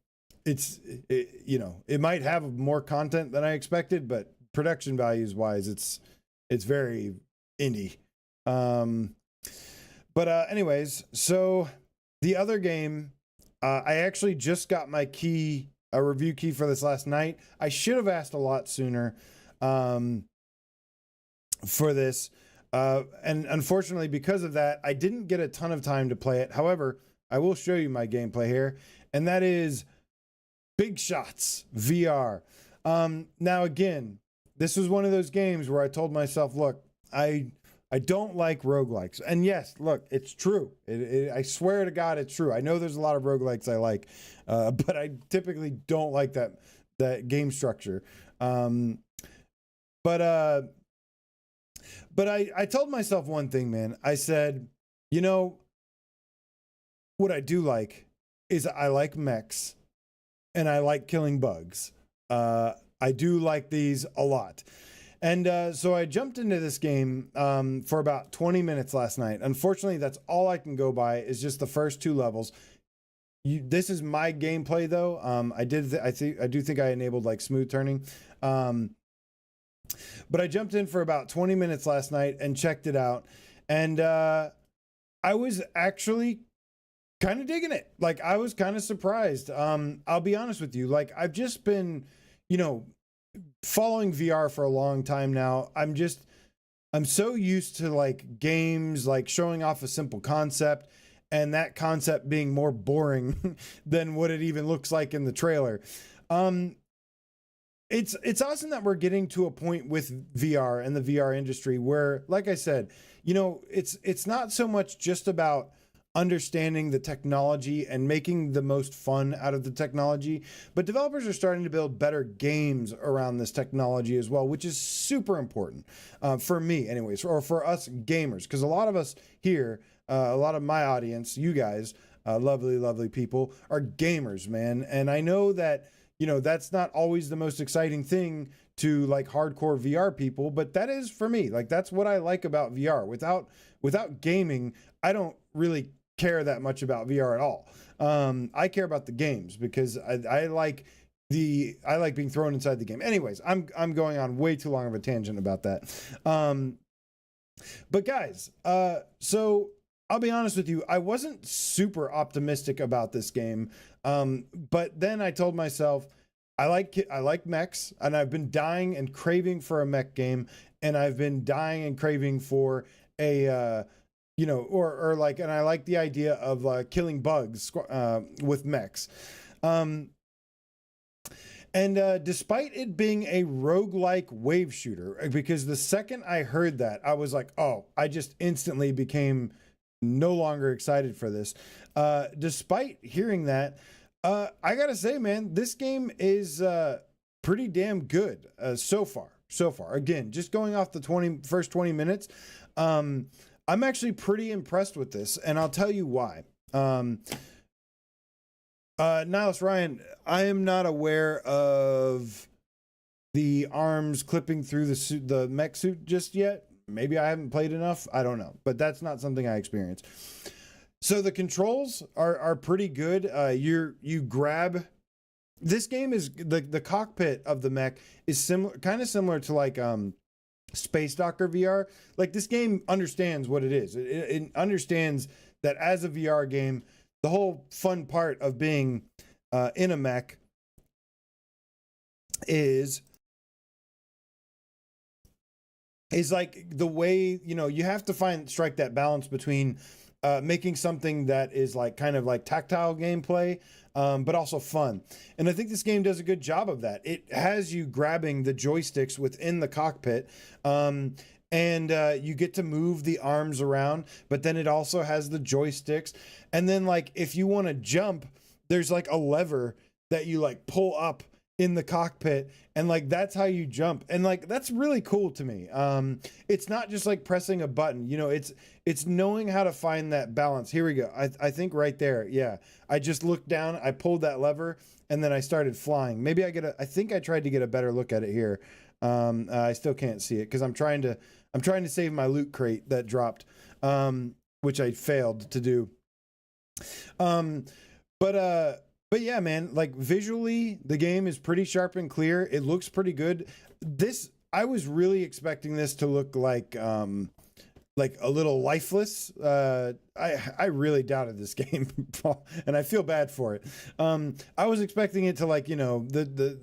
know, it might have more content than I expected, but production values wise, it's very indie. But anyways, so the other game, I actually just got my key, a review key for this last night. I should have asked a lot sooner for this. And unfortunately, because of that, I didn't get a ton of time to play it. However, I will show you my gameplay here, and that is Big Shots VR. Now, again, this was one of those games where I told myself, look, I don't like roguelikes. And yes, look, it's true. I swear to God, it's true. I know there's a lot of roguelikes I like, but I typically don't like that game structure. But I told myself one thing, man. I said, you know, what I do like is I like mechs and I like killing bugs. I do like these a lot. And so I jumped into this game for about 20 minutes last night. Unfortunately, that's all I can go by is just the first 2 levels. This is my gameplay though. I do think I enabled like smooth turning. But I jumped in for about 20 minutes last night and checked it out. And I was actually kind of digging it. Like, I was kind of surprised. I'll be honest with you. Like, I've just been, you know, following VR for a long time now. I'm so used to like games like showing off a simple concept, and that concept being more boring than what it even looks like in the trailer. It's awesome that we're getting to a point with VR and the VR industry where, like I said, you know, it's not so much just about understanding the technology and making the most fun out of the technology, but developers are starting to build better games around this technology as well, which is super important for me anyways, or for us gamers, because a lot of us here, a lot of my audience, you guys, lovely people, are gamers, man. And I know that, you know, that's not always the most exciting thing to like hardcore VR people, but that is for me. Like, that's what I like about VR. Without gaming, I don't really care that much about VR at all. I care about the games because I like being thrown inside the game. Anyways, I'm going on way too long of a tangent about that. But guys, so I'll be honest with you, I wasn't super optimistic about this game. But then I told myself, I like mechs, and I've been dying and craving for a mech game, and I've been dying and craving for a you know, or like, and I like the idea of killing bugs with mechs. And despite it being a roguelike wave shooter, because the second I heard that, I was like, oh, I just instantly became no longer excited for this. Despite hearing that, I gotta say, man, this game is pretty damn good so far. Again, just going off the first 20 minutes, I'm actually pretty impressed with this, and I'll tell you why. Nihilus Ryan, I am not aware of the arms clipping through the mech suit just yet. Maybe I haven't played enough. I don't know, but that's not something I experienced. So the controls are pretty good. You grab. This game is the cockpit of the mech is kind of similar to like Space Docker VR. Like, this game understands what it is. It understands that as a VR game, the whole fun part of being in a mech is like the way, you have to strike that balance between making something that is like kind of like tactile gameplay, but also fun. And I think this game does a good job of that. It has you grabbing the joysticks within the cockpit, and you get to move the arms around, but then it also has the joysticks. And then, like, if you want to jump, there's like a lever that you like pull up in the cockpit, and like that's how you jump. And like that's really cool to me. It's not just like pressing a button, it's knowing how to find that balance. Here we go. I think right there, yeah, I just looked down, I pulled that lever, and then I started flying. Maybe I think I tried to get a better look at it here. I still can't see it because I'm trying to save my loot crate that dropped, which I failed to do. But yeah, man, like visually, the game is pretty sharp and clear. It looks pretty good. I was really expecting this to look like a little lifeless. I really doubted this game, and I feel bad for it. I was expecting it to like, the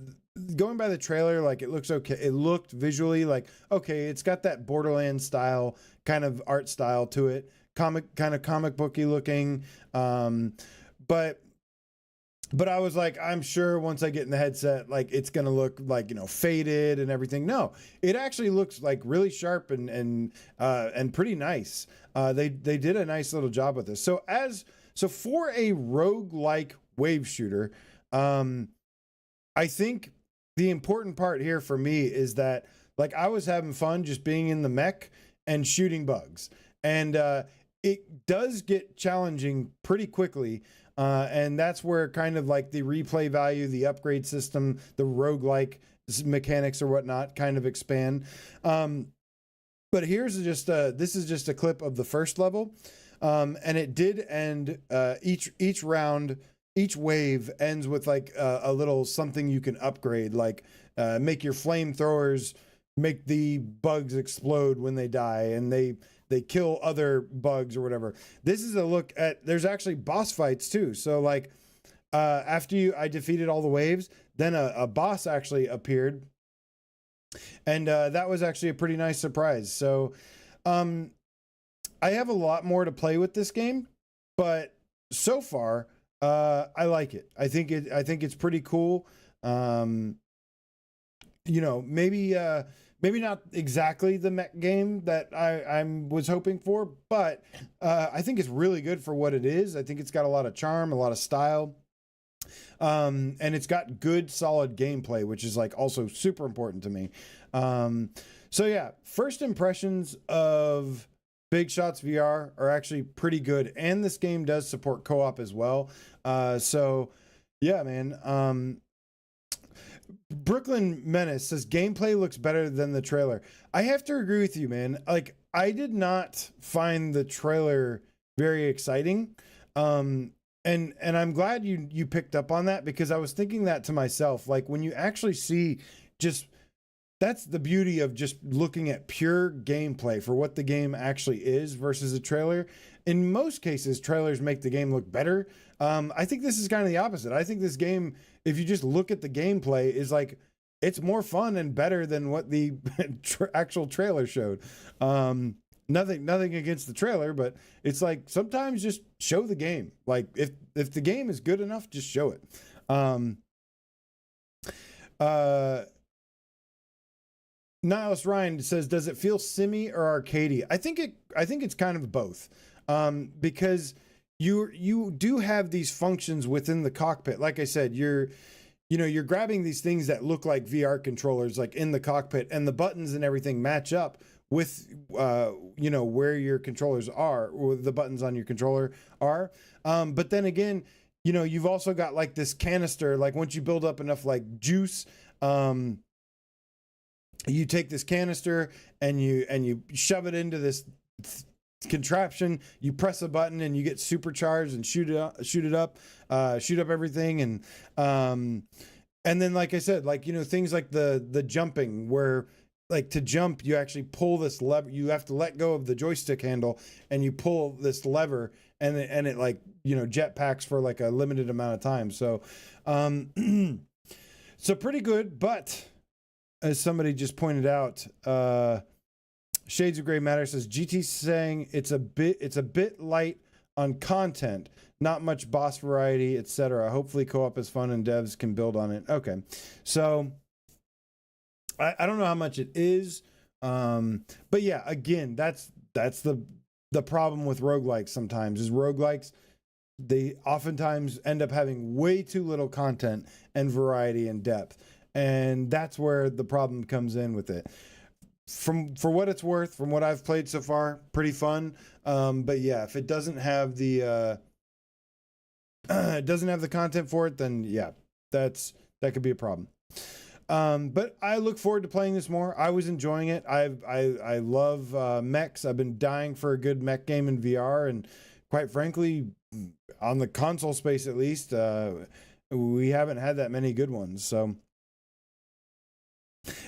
going by the trailer, like it looks okay. It looked visually like, okay, it's got that Borderlands style kind of art style to it, comic booky looking. But I was like, I'm sure once I get in the headset, like it's gonna look like, faded and everything. No, it actually looks like really sharp and pretty nice. They did a nice little job with this. So for a roguelike wave shooter, I think the important part here for me is that like I was having fun just being in the mech and shooting bugs, and it does get challenging pretty quickly. And that's where kind of like the replay value, the upgrade system, the roguelike mechanics or whatnot kind of expand. But this is just a clip of the first level. And it did end, each round, each wave ends with like a little something you can upgrade, like make your flamethrowers make the bugs explode when they die, and they kill other bugs or whatever. This is a look at, there's actually boss fights too. So like, after I defeated all the waves, then a boss actually appeared, and that was actually a pretty nice surprise. So, I have a lot more to play with this game, but so far, I like it. I think it's pretty cool. Maybe not exactly the mech game that I was hoping for, but I think it's really good for what it is. I think it's got a lot of charm, a lot of style, and it's got good, solid gameplay, which is like also super important to me. So yeah, first impressions of Big Shots VR are actually pretty good, and this game does support co-op as well. So yeah, man. Brooklyn Menace says gameplay looks better than the trailer. I have to agree with you, man. Like, I did not find the trailer very exciting. And I'm glad you picked up on that, because I was thinking that to myself. Like, when you actually see that's the beauty of just looking at pure gameplay for what the game actually is versus a trailer. In most cases, trailers make the game look better. I think this is kind of the opposite. I think this game, if you just look at the gameplay, is like, it's more fun and better than what the actual trailer showed. Nothing against the trailer, but it's like, sometimes just show the game. Like, if the game is good enough, just show it. Nihilus Ryan says, does it feel simmy or arcadey? I think it's kind of both. Because you do have these functions within the cockpit. Like I said, you're grabbing these things that look like VR controllers, like in the cockpit, and the buttons and everything match up with, where your controllers are, or the buttons on your controller are. But then again, you've also got like this canister, like once you build up enough like juice, you take this canister and you shove it into this contraption, you press a button and you get supercharged and shoot up everything. And then, like I said, like, things like the jumping, where like to jump, you actually pull this lever, you have to let go of the joystick handle and you pull this lever, and it like, jetpacks for like a limited amount of time. So, so pretty good. But as somebody just pointed out, Shades of Grey Matter says GT saying it's a bit light on content, not much boss variety, etc. Hopefully co-op is fun and devs can build on it. Okay, so I don't know how much it is, but yeah, again, that's the problem with roguelikes sometimes, is roguelikes, they oftentimes end up having way too little content and variety and depth, and that's where the problem comes in with it. For what it's worth, from what I've played so far, pretty fun. But yeah, if it doesn't have the content for it, then yeah, that could be a problem. But I look forward to playing this more. I was enjoying it. I love mechs. I've been dying for a good mech game in VR, and quite frankly, on the console space at least, we haven't had that many good ones. So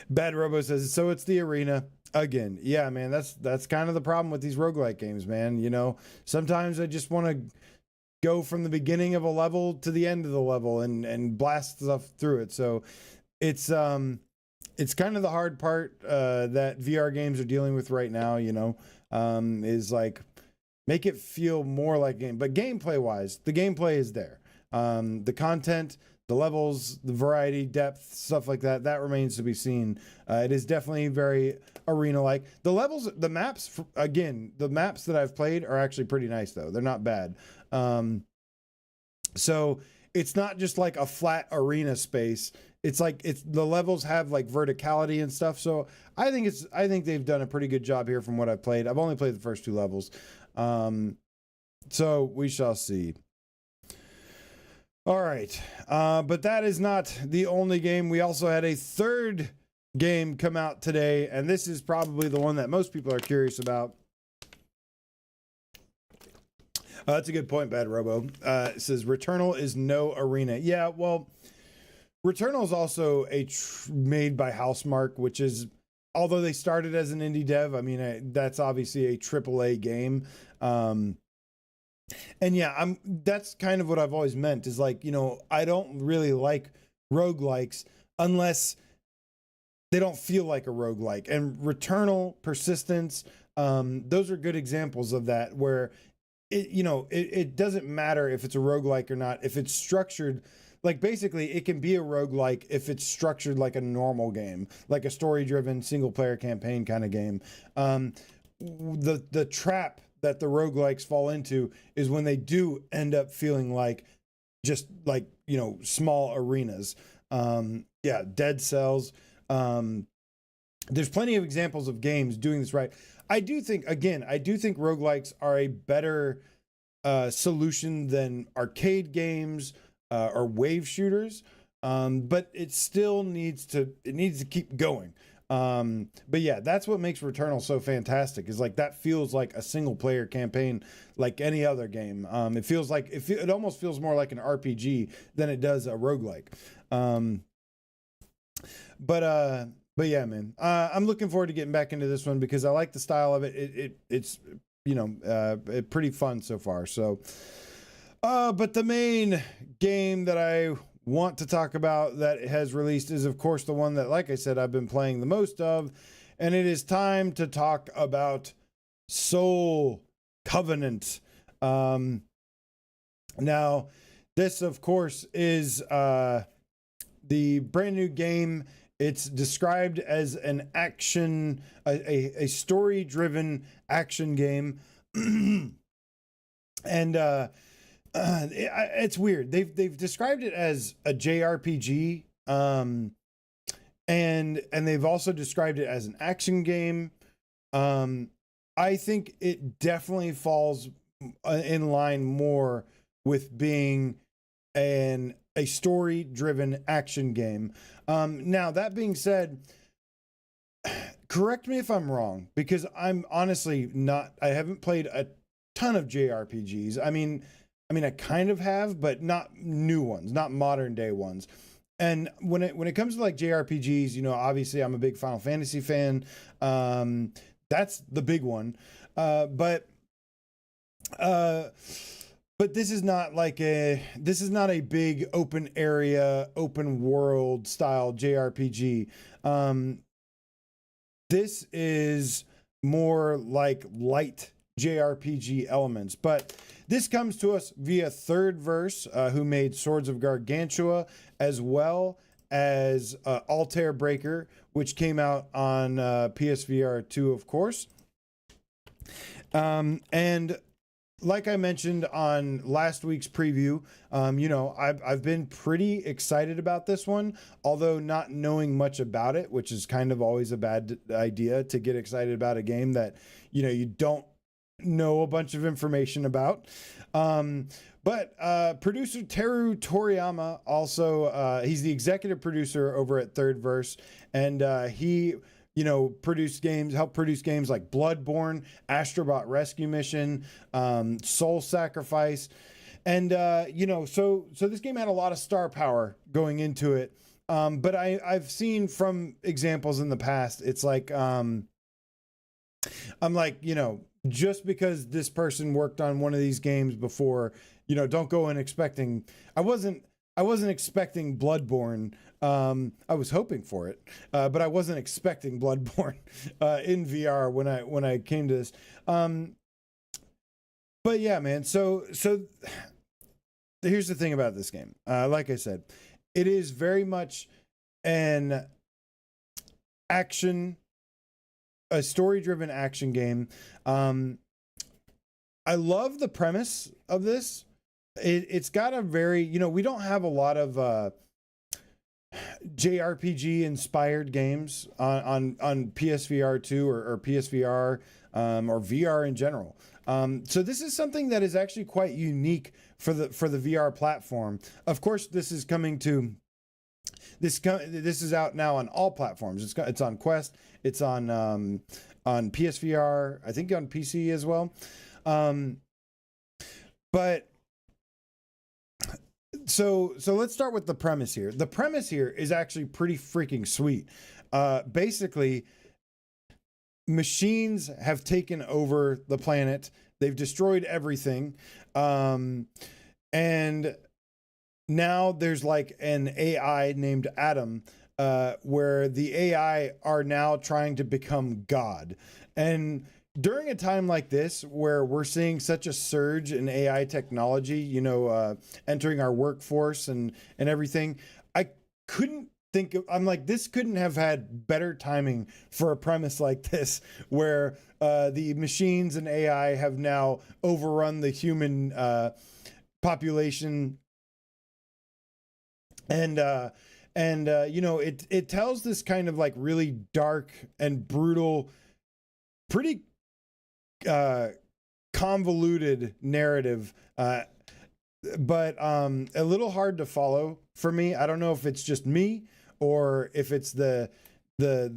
Bad Robo says, so it's the arena again. Yeah, man, that's kind of the problem with these roguelike games, man. Sometimes I just want to go from the beginning of a level to the end of the level and blast stuff through it. So it's kind of the hard part that VR games are dealing with right now, is like, make it feel more like game. But gameplay wise, the gameplay is there. The content, the levels, the variety, depth, stuff like that remains to be seen. It is definitely very arena-like. The levels, the maps, again, the maps that I've played are actually pretty nice, though. They're not bad. So it's not just like a flat arena space. It's like the levels have like verticality and stuff. So I think they've done a pretty good job here from what I've played. I've only played the first 2 levels. So we shall see. All right. But that is not the only game. We also had a third game come out today, and this is probably the one that most people are curious about. That's a good point, Bad Robo. It says Returnal is no arena. Yeah, well, Returnal is also made by Housemarque, which is, although they started as an indie dev, I mean, that's obviously a AAA game. And yeah, that's kind of what I've always meant, is like, I don't really like roguelikes unless they don't feel like a roguelike. And Returnal, Persistence, those are good examples of that, where it doesn't matter if it's a roguelike or not. If it's structured, like, basically it can be a roguelike if it's structured like a normal game, like a story-driven single-player campaign kind of game. The trap that the roguelikes fall into is when they do end up feeling like just like, small arenas. Yeah, Dead Cells. There's plenty of examples of games doing this right. I do think roguelikes are a better solution than arcade games or wave shooters. But it still needs to keep going. But yeah, that's what makes Returnal so fantastic, is like, that feels like a single player campaign like any other game. It feels like it almost feels more like an RPG than it does a roguelike. But yeah, man, I'm looking forward to getting back into this one because I like the style of it. It's pretty fun so far. So, but the main game that I want to talk about that has released is, of course, the one that, like I said, I've been playing the most of, and it is time to talk about Soul Covenant. Now, this, of course, is the brand new game. It's described as an action, a story-driven action game, and it's weird. They've described it as a JRPG, and they've also described it as an action game. I think it definitely falls in line more with being a story-driven action game. Now, that being said, correct me if I'm wrong, because I'm honestly not. I haven't played a ton of JRPGs. I mean, I kind of have, but not new ones, not modern day ones. And when it comes to like JRPGs, you know, obviously I'm a big Final Fantasy fan. That's the big one. But this is not like this is not a big open area, open world style JRPG. This is more like light JRPG elements, but this comes to us via Third Verse, who made Swords of Gargantua, as well as Altair Breaker, which came out on PSVR 2, of course. And like I mentioned on last week's preview, you know, I've been pretty excited about this one, although not knowing much about it, which is kind of always a bad idea to get excited about a game that, you know, you don't know a bunch of information about. But producer Teru Toriyama also, he's the executive producer over at Third Verse, and he, you know, helped produce games like Bloodborne, Astrobot Rescue Mission, Soul Sacrifice, and you know, so this game had a lot of star power going into it. But I've seen from examples in the past, it's like I'm like, you know, just because this person worked on one of these games before, you know, don't go in expecting. I wasn't expecting Bloodborne. I was hoping for it, but I wasn't expecting Bloodborne in VR when I came to this. But yeah, man. So here's the thing about this game. Like I said, it is very much a story-driven action game. I love the premise of this. It's got a very, you know, we don't have a lot of JRPG inspired games on PSVR 2 or PSVR or VR in general. So this is something that is actually quite unique for the VR platform. Of course, this is coming to this is out now on all platforms. It's on Quest. It's on PSVR. I think on PC as well. But so let's start with the premise here. The premise here is actually pretty freaking sweet. Basically, machines have taken over the planet. They've destroyed everything. And now there's like an AI named Adam, where the AI are now trying to become God. And during a time like this, where we're seeing such a surge in AI technology, you know, entering our workforce and everything, I couldn't think of, I'm like, this couldn't have had better timing for a premise like this, where the machines and AI have now overrun the human population. And you know, it tells this kind of like really dark and brutal, pretty convoluted narrative, but a little hard to follow for me. I don't know if it's just me or if it's the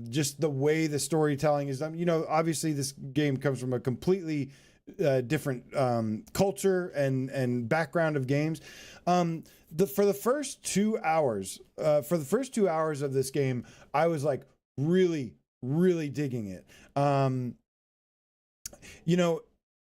just the way the storytelling is done. You know, obviously this game comes from a completely different culture and background of games. For the first 2 hours of this game, I was like really digging it. You know,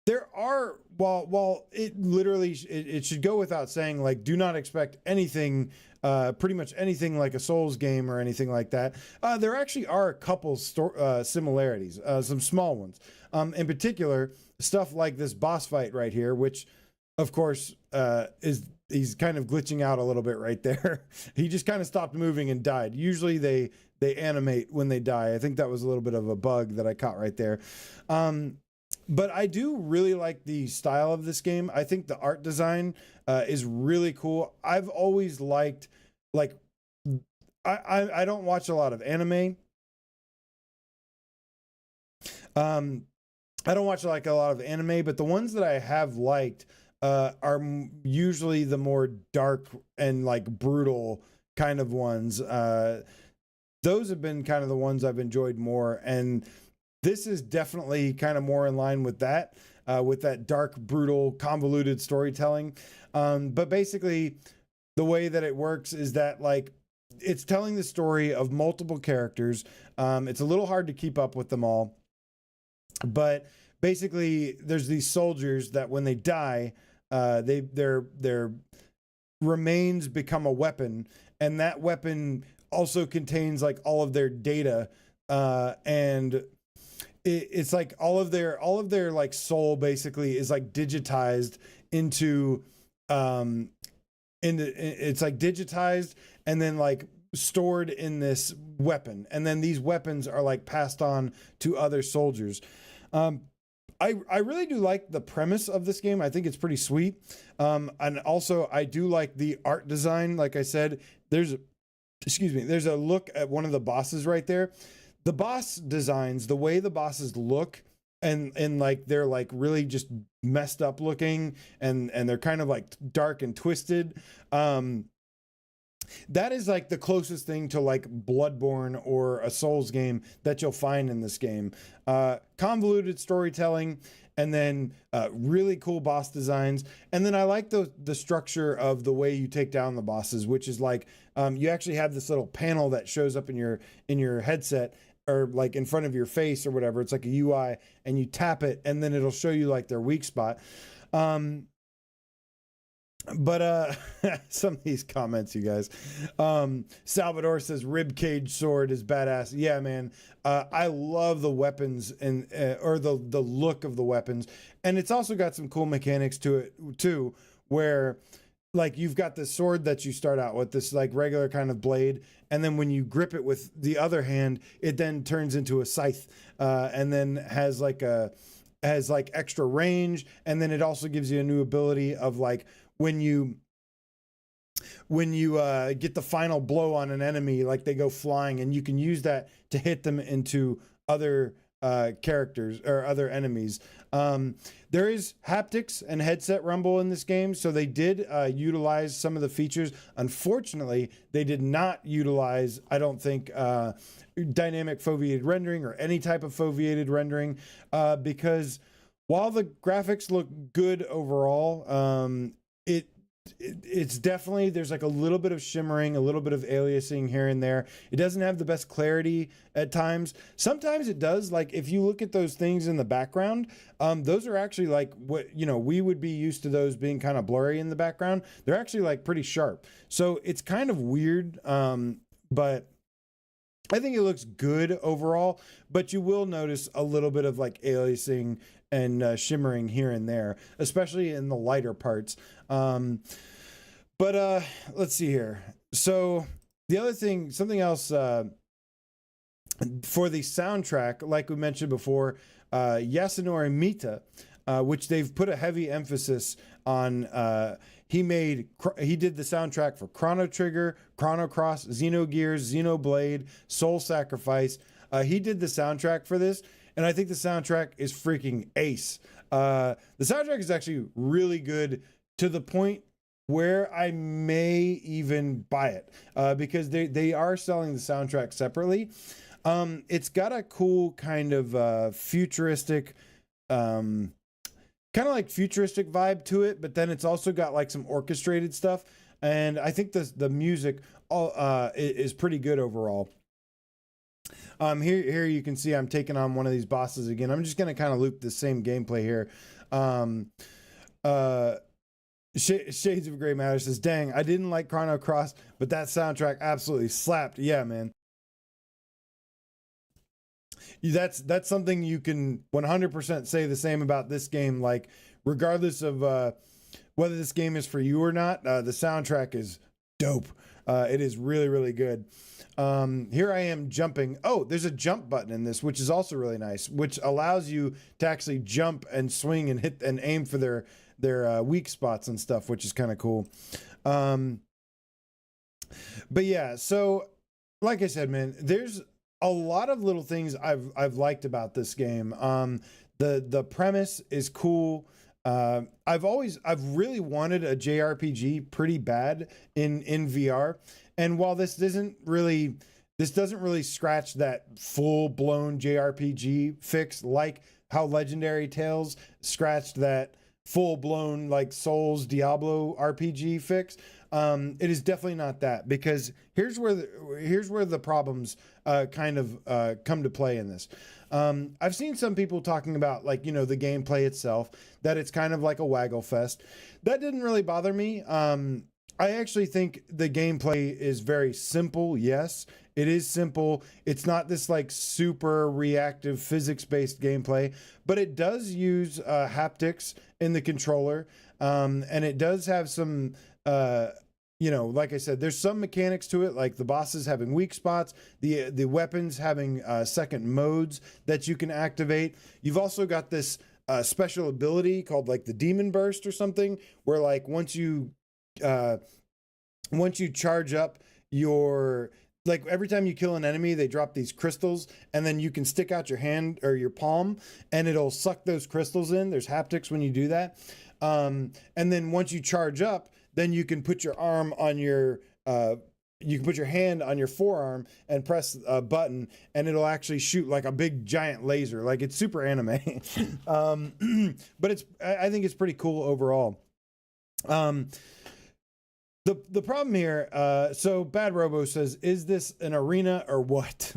there are, while it literally it should go without saying, like, do not expect anything, pretty much anything like a Souls game or anything like that. There actually are a couple similarities, some small ones. In particular, stuff like this boss fight right here, which of course he's kind of glitching out a little bit right there. He just kind of stopped moving and died. Usually they animate when they die. I think that was a little bit of a bug that I caught right there. But I do really like the style of this game. I think the art design is really cool. I've always liked, like, I don't watch a lot of anime. I don't watch like a lot of anime, but the ones that I have liked are usually the more dark and like brutal kind of ones. Those have been kind of the ones I've enjoyed more, and this is definitely kind of more in line with that dark, brutal, convoluted storytelling. But basically, the way that it works is that, like, it's telling the story of multiple characters. It's a little hard to keep up with them all, but basically, there's these soldiers that when they die, their remains become a weapon, and that weapon also contains like all of their data, and it's like all of their like soul basically is like digitized into it's like digitized and then like stored in this weapon, and then these weapons are like passed on to other soldiers. I really do like the premise of this game. I think it's pretty sweet. And also I do like the art design. Like I said, there's a look at one of the bosses right there. The boss designs, the way the bosses look, and like they're like really just messed up looking, and they're kind of like dark and twisted. That is like the closest thing to like Bloodborne or a Souls game that you'll find in this game. Convoluted storytelling, and then really cool boss designs. And then I like the structure of the way you take down the bosses, which is like you actually have this little panel that shows up in your headset, or like in front of your face or whatever. It's like a UI, and you tap it, and then it'll show you like their weak spot. But some of these comments, you guys. Salvador says ribcage sword is badass. Yeah, man. I love the weapons and or the look of the weapons, and it's also got some cool mechanics to it too, where like you've got this sword that you start out with, this like regular kind of blade, and then when you grip it with the other hand, it then turns into a scythe, and then has like extra range, and then it also gives you a new ability of like when you get the final blow on an enemy, like they go flying, and you can use that to hit them into other characters or other enemies. There is haptics and headset rumble in this game, so they did utilize some of the features. Unfortunately, they did not utilize, I don't think, dynamic foveated rendering or any type of foveated rendering, because while the graphics look good overall, it's definitely, there's like a little bit of shimmering, a little bit of aliasing here and there. It doesn't have the best clarity at times. Sometimes it does. Like if you look at those things in the background, those are actually like what, we would be used to those being kind of blurry in the background. They're actually like pretty sharp. So it's kind of weird. But I think it looks good overall, but you will notice a little bit of like aliasing and shimmering here and there, especially in the lighter parts. But let's see here. So the other thing, something else for the soundtrack, like we mentioned before, Yasunori Mita, which they've put a heavy emphasis on. He did the soundtrack for Chrono Trigger, Chrono Cross, Xenogears, Xenoblade, Soul Sacrifice. He did the soundtrack for this, and I think the soundtrack is freaking ace. The soundtrack is actually really good, to the point where I may even buy it, because they are selling the soundtrack separately. It's got a cool kind of futuristic, kind of like futuristic vibe to it, but then it's also got like some orchestrated stuff, and I think the music is pretty good overall. Here you can see I'm taking on one of these bosses again. I'm just going to kind of loop the same gameplay here. Shades of Grey Matter says, dang, I didn't like Chrono Cross, but that soundtrack absolutely slapped. Yeah, man. That's something you can 100% say the same about this game. Like, regardless of whether this game is for you or not, the soundtrack is dope. It is really, really good. Here I am jumping. Oh, there's a jump button in this, which is also really nice, which allows you to actually jump and swing and hit and aim for their weak spots and stuff, which is kind of cool. But yeah, so like I said, man, there's a lot of little things I've liked about this game. The premise is cool. I've really wanted a JRPG pretty bad in VR. And while this doesn't really scratch that full-blown JRPG fix, like how Legendary Tales scratched that full-blown like Souls Diablo RPG fix, it is definitely not that, because here's where the problems kind of come to play in this. I've seen some people talking about, like, you know, the gameplay itself, that it's kind of like a waggle fest. That didn't really bother me. I actually think the gameplay is very simple. Yes, it is simple. It's not this like super reactive physics-based gameplay, but it does use haptics in the controller. And it does have some, you know, like I said, there's some mechanics to it, like the bosses having weak spots, the weapons having second modes that you can activate. You've also got this special ability called like the Demon Burst or something, where like once you charge up your, like every time you kill an enemy, they drop these crystals, and then you can stick out your hand or your palm and it'll suck those crystals in. There's haptics when you do that. And then once you charge up, then you can put your arm on your, you can put your hand on your forearm and press a button, and it'll actually shoot like a big giant laser. Like, it's super anime. But I think it's pretty cool overall. The problem here, so Bad Robo says, is this an arena or what?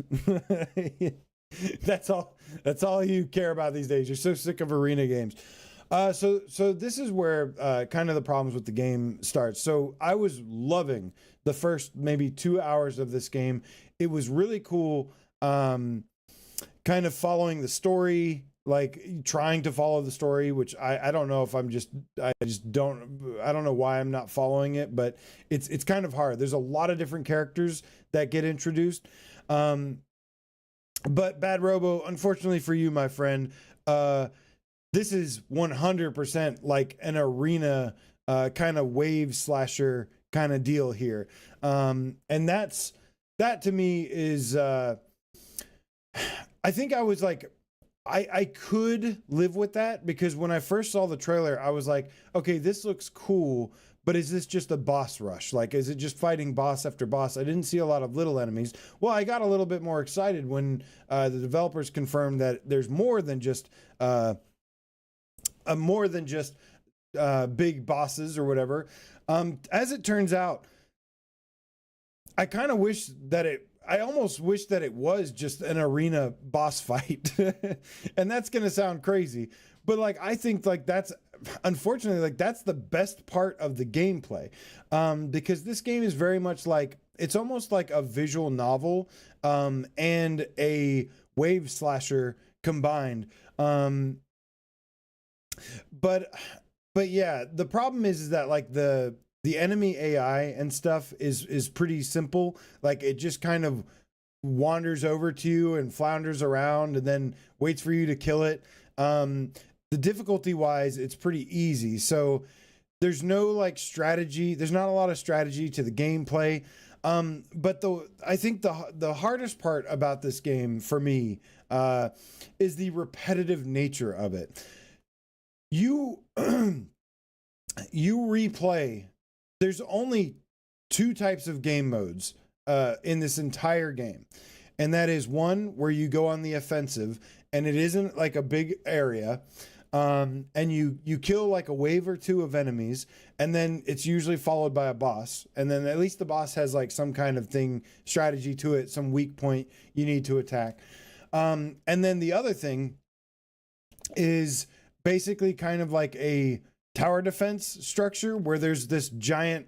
That's all you care about these days. You're so sick of arena games. So this is where kind of the problems with the game starts. So I was loving the first maybe 2 hours of this game. It was really cool, kind of following the story, like trying to follow the story, which I don't know if I don't know why I'm not following it, but it's kind of hard. There's a lot of different characters that get introduced. But Bad Robo, unfortunately for you, my friend, this is 100% like an arena kind of wave slasher kind of deal here. And that to me is, I think I was like, I could live with that, because when I first saw the trailer, I was like, okay, this looks cool, but is this just a boss rush? Like, is it just fighting boss after boss? I didn't see a lot of little enemies. Well, I got a little bit more excited when the developers confirmed that there's more than just big bosses or whatever. As it turns out, I kind of wish that I almost wish that it was just an arena boss fight. And that's going to sound crazy, but like, I think like that's, unfortunately, like that's the best part of the gameplay. Because this game is very much like, it's almost like a visual novel, and a wave slasher combined. But yeah, the problem is that like the enemy AI and stuff is pretty simple. Like, it just kind of wanders over to you and flounders around and then waits for you to kill it. The difficulty wise, it's pretty easy. So there's no like strategy. There's not a lot of strategy to the gameplay. But I think the hardest part about this game for me is the repetitive nature of it. You replay. There's only 2 types of game modes in this entire game. And that is one where you go on the offensive, and it isn't like a big area. And you kill like a wave or 2 of enemies, and then it's usually followed by a boss. And then at least the boss has like some kind of strategy to it, some weak point you need to attack. And then the other thing is basically kind of like a tower defense structure, where there's this giant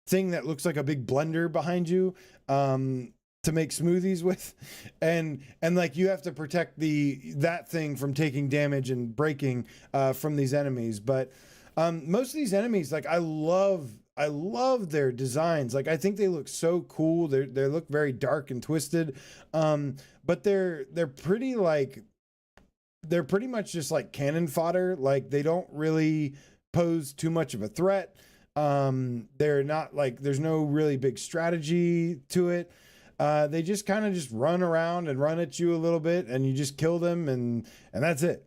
thing that looks like a big blender behind you to make smoothies with, and like you have to protect that thing from taking damage and breaking from these enemies. But most of these enemies, like, I love love their designs. Like, I think they look so cool. They look very dark and twisted. But they're pretty like, they're pretty much just like cannon fodder. Like, they don't really pose too much of a threat. They're not like, there's no really big strategy to it. They just kind of just run around and run at you a little bit, and you just kill them, and that's it.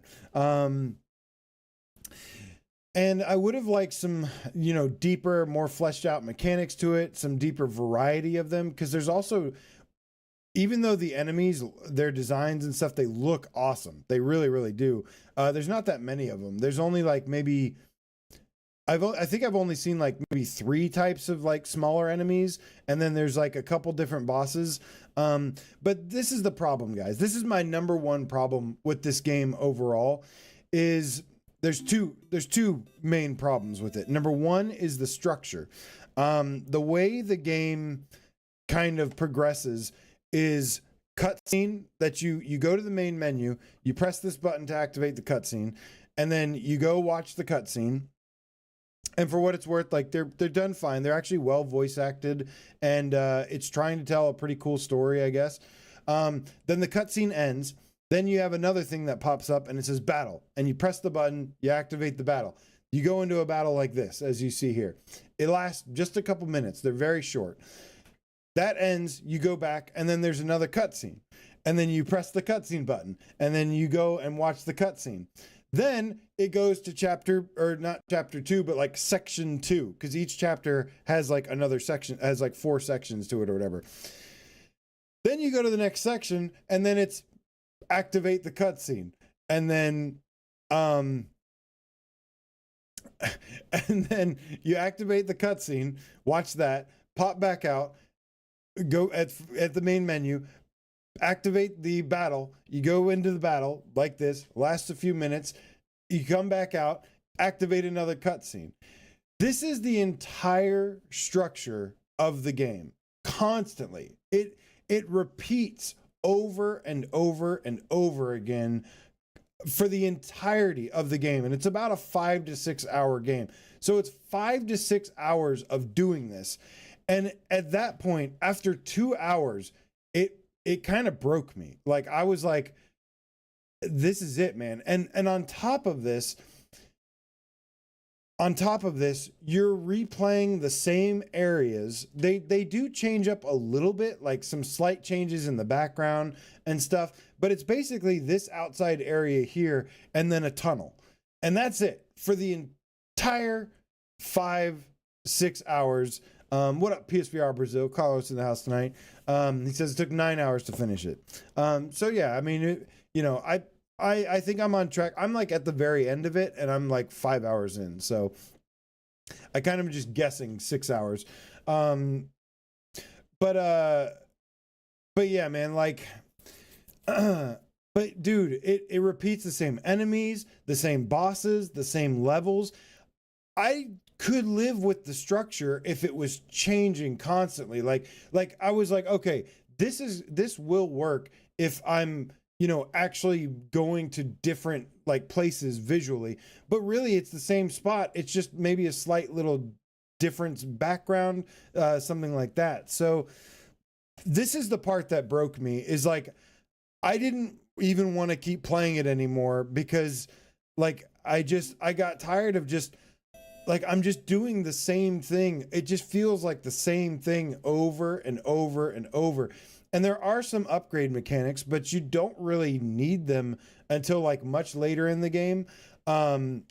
And I would have liked some, you know, deeper, more fleshed out mechanics to it, some deeper variety of them, because there's also, even though the enemies, their designs and stuff, they look awesome. They really, really do. There's not that many of them. There's only like maybe, I think I've only seen like maybe 3 types of like smaller enemies, and then there's like a couple different bosses. But this is the problem, guys. This is my number one problem with this game overall, is there's two main problems with it. Number one is the structure. The way the game kind of progresses is cutscene, that you go to the main menu, you press this button to activate the cutscene, and then you go watch the cutscene. And for what it's worth, like, they're done fine. They're actually well voice acted, and it's trying to tell a pretty cool story, I guess. Then the cutscene ends. Then you have another thing that pops up, and it says battle. And you press the button, you activate the battle. You go into a battle like this, as you see here. It lasts just a couple minutes. They're very short. That ends, you go back, and then there's another cutscene. And then you press the cutscene button, and then you go and watch the cutscene. Then it goes to chapter, or not chapter 2, but like section 2, because each chapter has like another section, has like 4 sections to it or whatever. Then you go to the next section, and then it's activate the cutscene, and then and then you activate the cutscene, watch that, pop back out, go at the main menu, activate the battle, you go into the battle like this, lasts a few minutes, you come back out, activate another cutscene. This is the entire structure of the game. Constantly. It repeats over and over and over again for the entirety of the game. And it's about a 5 to 6 hour game. So it's 5 to 6 hours of doing this. And at that point, after 2 hours, it kind of broke me. Like, I was like, this is it, man. And on top of this, you're replaying the same areas. They do change up a little bit, like some slight changes in the background and stuff, but it's basically this outside area here and then a tunnel. And that's it for the entire 5-6 hours. What up, PSVR Brazil? Carlos in the house tonight. He says it took 9 hours to finish it. So yeah, I mean, I think I'm on track. I'm like at the very end of it, and I'm like 5 hours in. So I kind of just guessing 6 hours. But yeah, man, like, but dude, it repeats the same enemies, the same bosses, the same levels. I could live with the structure if it was changing constantly. Like I was like, okay, this will work if I'm, actually going to different like places visually, but really it's the same spot. It's just maybe a slight little difference background, something like that. So this is the part that broke me, is like, I didn't even want to keep playing it anymore, because like, I got tired of just like, I'm just doing the same thing. It just feels like the same thing over and over and over. And there are some upgrade mechanics, but you don't really need them until like much later in the game. And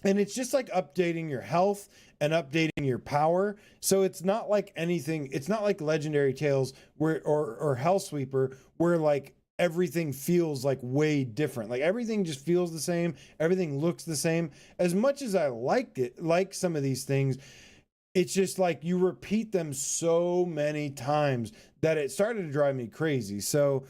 it's just like updating your health and updating your power. So it's not like anything. It's not like Legendary Tales or Hellsweeper, where like everything feels like way different. Like, everything just feels the same. Everything looks the same. As much as I like some of these things, it's just like you repeat them so many times that it started to drive me crazy. So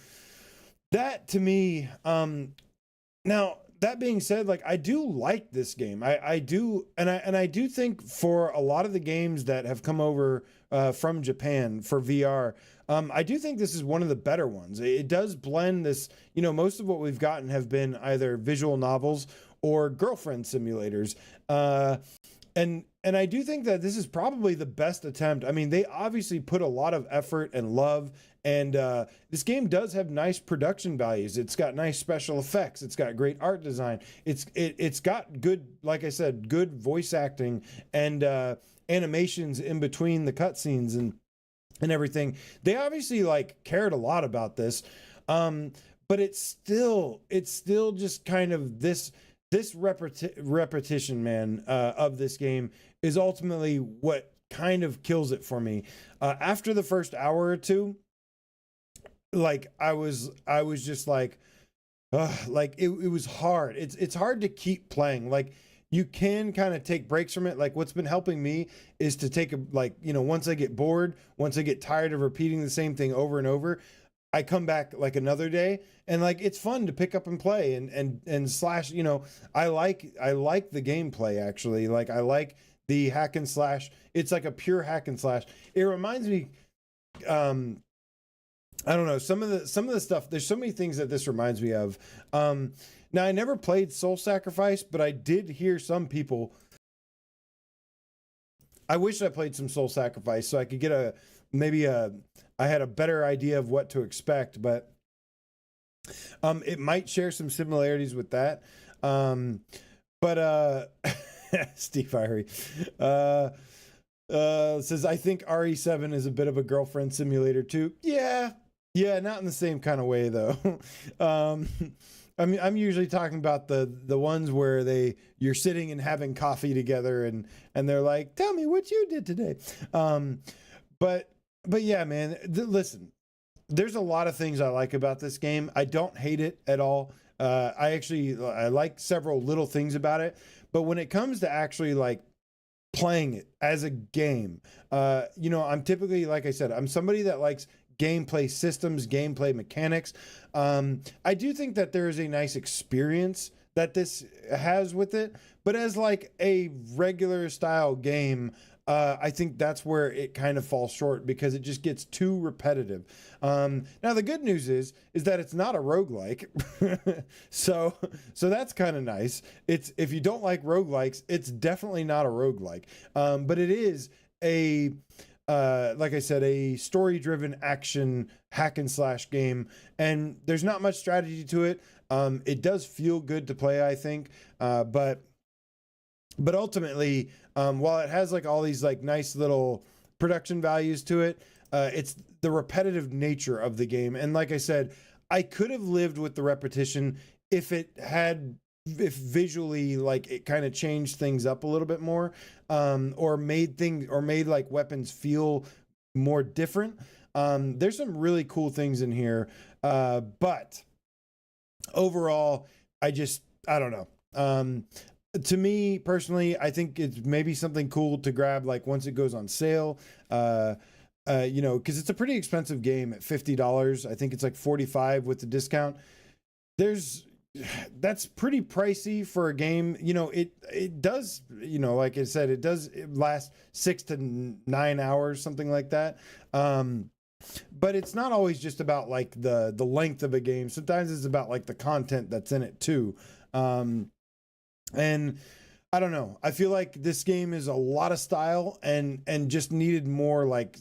that, to me, now that being said, like, I do like this game. I do, and I do think for a lot of the games that have come over from Japan for VR, I do think this is one of the better ones. It does blend this, most of what we've gotten have been either visual novels or girlfriend simulators. And and I do think that this is probably the best attempt. I mean, they obviously put a lot of effort and love, and this game does have nice production values. It's got nice special effects. It's got great art design. It's got good, like I said, good voice acting and animations in between the cutscenes and everything. They obviously like cared a lot about this, but it's still just kind of this repetition, man, of this game is ultimately what kind of kills it for me. After the first hour or two, like I was just like it was hard. It's hard to keep playing. Like you can kind of take breaks from it. Like what's been helping me is to take once I get bored, once I get tired of repeating the same thing over and over, I come back like another day, and like it's fun to pick up and play and slash. I like the gameplay actually. Like I like the hack and slash. It's like a pure hack and slash. It reminds me, I don't know, some of the stuff. There's so many things that this reminds me of. Now I never played Soul Sacrifice, but I did hear some people. I wish I played some Soul Sacrifice so I could get I had a better idea of what to expect, but it might share some similarities with that. But Steve Irie says, I think RE7 is a bit of a girlfriend simulator too. Yeah, not in the same kind of way though. I mean, I'm usually talking about the ones where you're sitting and having coffee together and they're like, tell me what you did today. But yeah, man, listen, there's a lot of things I like about this game. I don't hate it at all. I like several little things about it, but when it comes to actually like playing it as a game, I'm typically, like I said, I'm somebody that likes gameplay systems, gameplay mechanics. I do think that there is a nice experience that this has with it, but as like a regular style game, I think that's where it kind of falls short because it just gets too repetitive. Now the good news is that it's not a roguelike. so that's kind of nice. If you don't like roguelikes, it's definitely not a roguelike. But it is like I said, a story-driven action hack and slash game, and there's not much strategy to it. It does feel good to play, I think, but ultimately, while it has like all these like nice little production values to it, it's the repetitive nature of the game. And like I said, I could have lived with the repetition if visually like it kind of changed things up a little bit more, or made like weapons feel more different. There's some really cool things in here, but overall, I don't know. To me personally, I think it's maybe something cool to grab like once it goes on sale, because it's a pretty expensive game at $50. I think it's like $45 with the discount. That's pretty pricey for a game. It does, like I said, it lasts 6 to 9 hours, something like that. But it's not always just about like the length of a game. Sometimes it's about like the content that's in it too. And I don't know. I feel like this game is a lot of style and just needed more like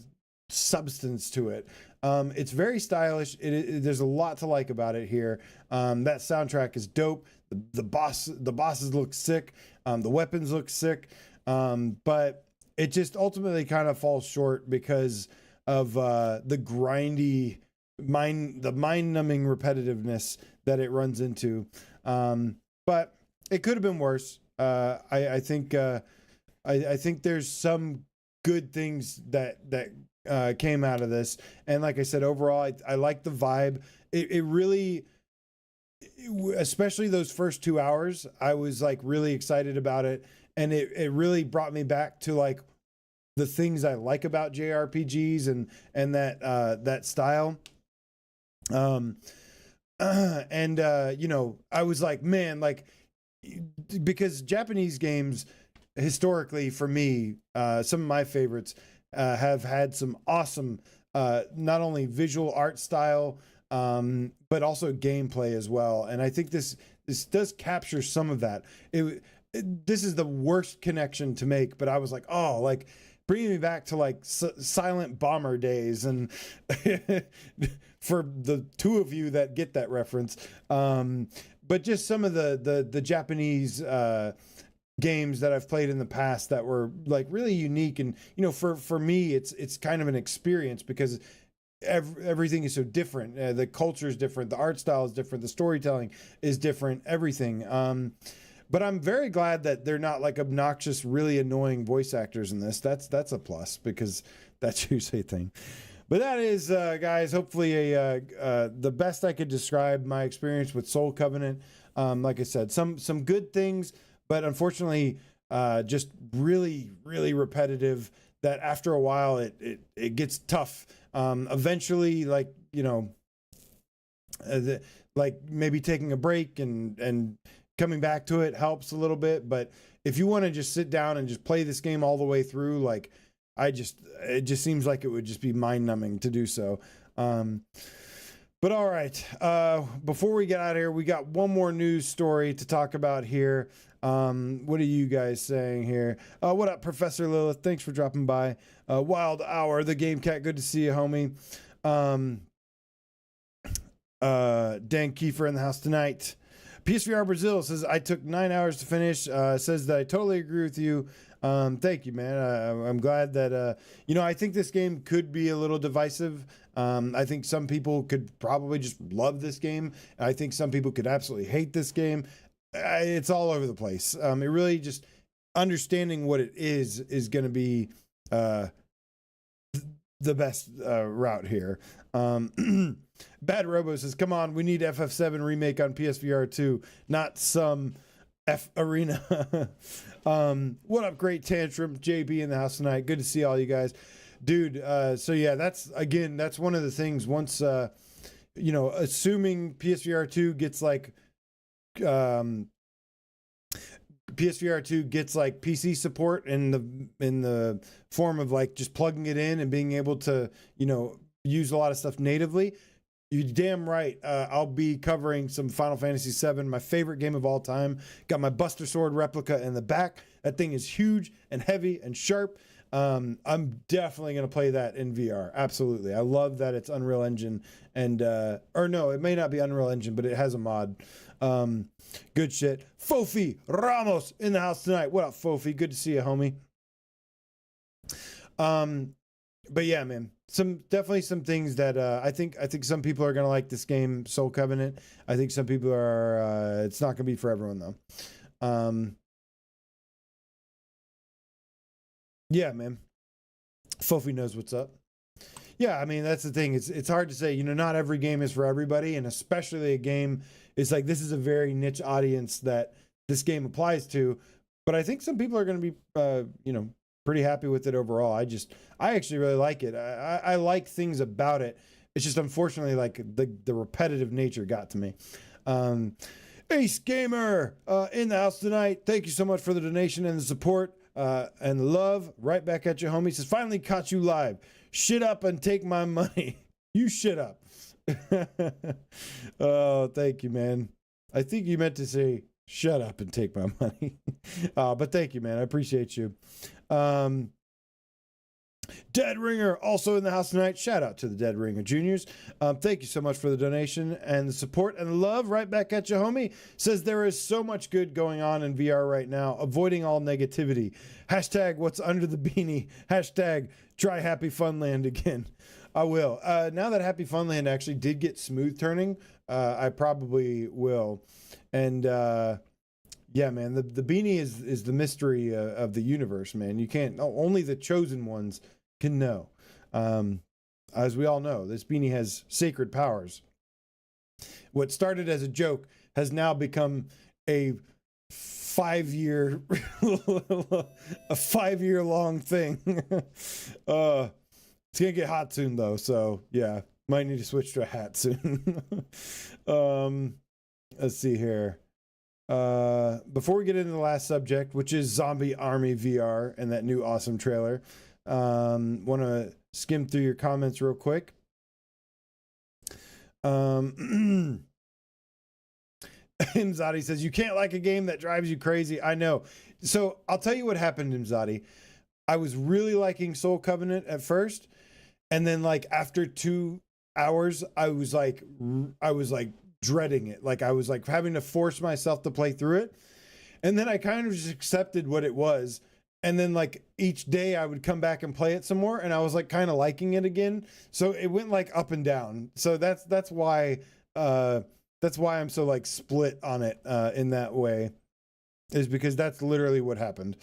substance to it. It's very stylish. There's a lot to like about it here. That soundtrack is dope. The bosses look sick. The weapons look sick. But it just ultimately kind of falls short because of the grindy mind-numbing repetitiveness that it runs into. But it could have been worse. I think there's some good things that came out of this, and like I said, overall, I like the vibe. It really, especially those first 2 hours, I was like really excited about it, and it really brought me back to like the things I like about JRPGs and that style. I was like, man, like, because Japanese games historically for me, some of my favorites have had some awesome not only visual art style but also gameplay as well, and I think this does capture some of that. this is the worst connection to make, but I was like, oh, like bringing me back to like Silent Bomber days, and for the two of you that get that reference, but just some of the Japanese games that I've played in the past that were like really unique, and for me it's kind of an experience because everything is so different. The culture is different, the art style is different, the storytelling is different, everything. But I'm very glad that they're not like obnoxious, really annoying voice actors in this. That's a plus, because that's usually a thing. But that is, guys, hopefully the best I could describe my experience with Soul Covenant. Like I said, some good things, but unfortunately, just really, really repetitive. That after a while, it gets tough. Eventually, like like maybe taking a break and coming back to it helps a little bit. But if you want to just sit down and just play this game all the way through, like it just seems like it would just be mind numbing to do so. But all right, before we get out of here, we got one more news story to talk about here. What are you guys saying here? What up, Professor Lilith? Thanks for dropping by. Wild Hour, the Game Cat, good to see you, homie. Dan Kiefer in the house tonight. PSVR Brazil says, I took 9 hours to finish. Says that I totally agree with you. Thank you, man. I'm glad that, I think this game could be a little divisive. I think some people could probably just love this game. I think some people could absolutely hate this game. It's all over the place. It really just understanding what it is going to be the best route here. Bad Robo says, come on, we need FF7 remake on PSVR 2, not some F Arena. What up, Great Tantrum? JB in the house tonight. Good to see all you guys. Dude, so yeah, that's one of the things once, assuming PSVR 2 gets like, PSVR 2 gets like PC support in the form of like just plugging it in and being able to, use a lot of stuff natively. You're damn right. I'll be covering some Final Fantasy VII, my favorite game of all time. Got my Buster Sword replica in the back. That thing is huge and heavy and sharp. I'm definitely going to play that in VR. Absolutely. I love that it's Unreal Engine and, or no, it may not be Unreal Engine, but it has a mod. Good shit. Fofi Ramos in the house tonight. What up, Fofi? Good to see you, homie. But yeah, man, definitely some things that, I think some people are going to like this game, Soul Covenant. I think some people are, it's not going to be for everyone though. Yeah, man. Fofi knows what's up. Yeah, I mean, that's the thing. It's hard to say, not every game is for everybody, and especially a game, it's like this is a very niche audience that this game applies to. But I think some people are going to be, pretty happy with it overall. I actually really like it. I like things about it. It's just unfortunately like the repetitive nature got to me. Ace Gamer in the house tonight. Thank you so much for the donation and the support and the love. Right back at you, homie. Says, finally caught you live. Shit up and take my money. You shit up. Oh, thank you, man. I think you meant to say shut up and take my money. But thank you, man. I appreciate you. Dead Ringer also in the house tonight. Shout out to the Dead Ringer Juniors. Thank you so much for the donation and the support and the love. Right back at you, homie. Says there is so much good going on in VR right now. Avoiding all negativity. Hashtag what's under the beanie. Hashtag try Happy Funland again. I will. Now that Happy Funland actually did get smooth turning, I probably will. And yeah, man, the beanie is the mystery of the universe, man. You can't, only the chosen ones can know. As we all know, this beanie has sacred powers. What started as a joke has now become a 5-year long thing. It's gonna get hot soon though, so yeah, might need to switch to a hat soon. Let's see here. Before we get into the last subject, which is Zombie Army VR and that new awesome trailer, want to skim through your comments real quick. Imzadi says, you can't like a game that drives you crazy. I know. So I'll tell you what happened, Imzadi. I was really liking Soul Covenant at first. And then like after 2 hours, I was like dreading it. Like I was like having to force myself to play through it. And then I kind of just accepted what it was. And then like each day I would come back and play it some more. And I was like kind of liking it again. So it went like up and down. So that's why I'm so like split on it in that way, is because that's literally what happened.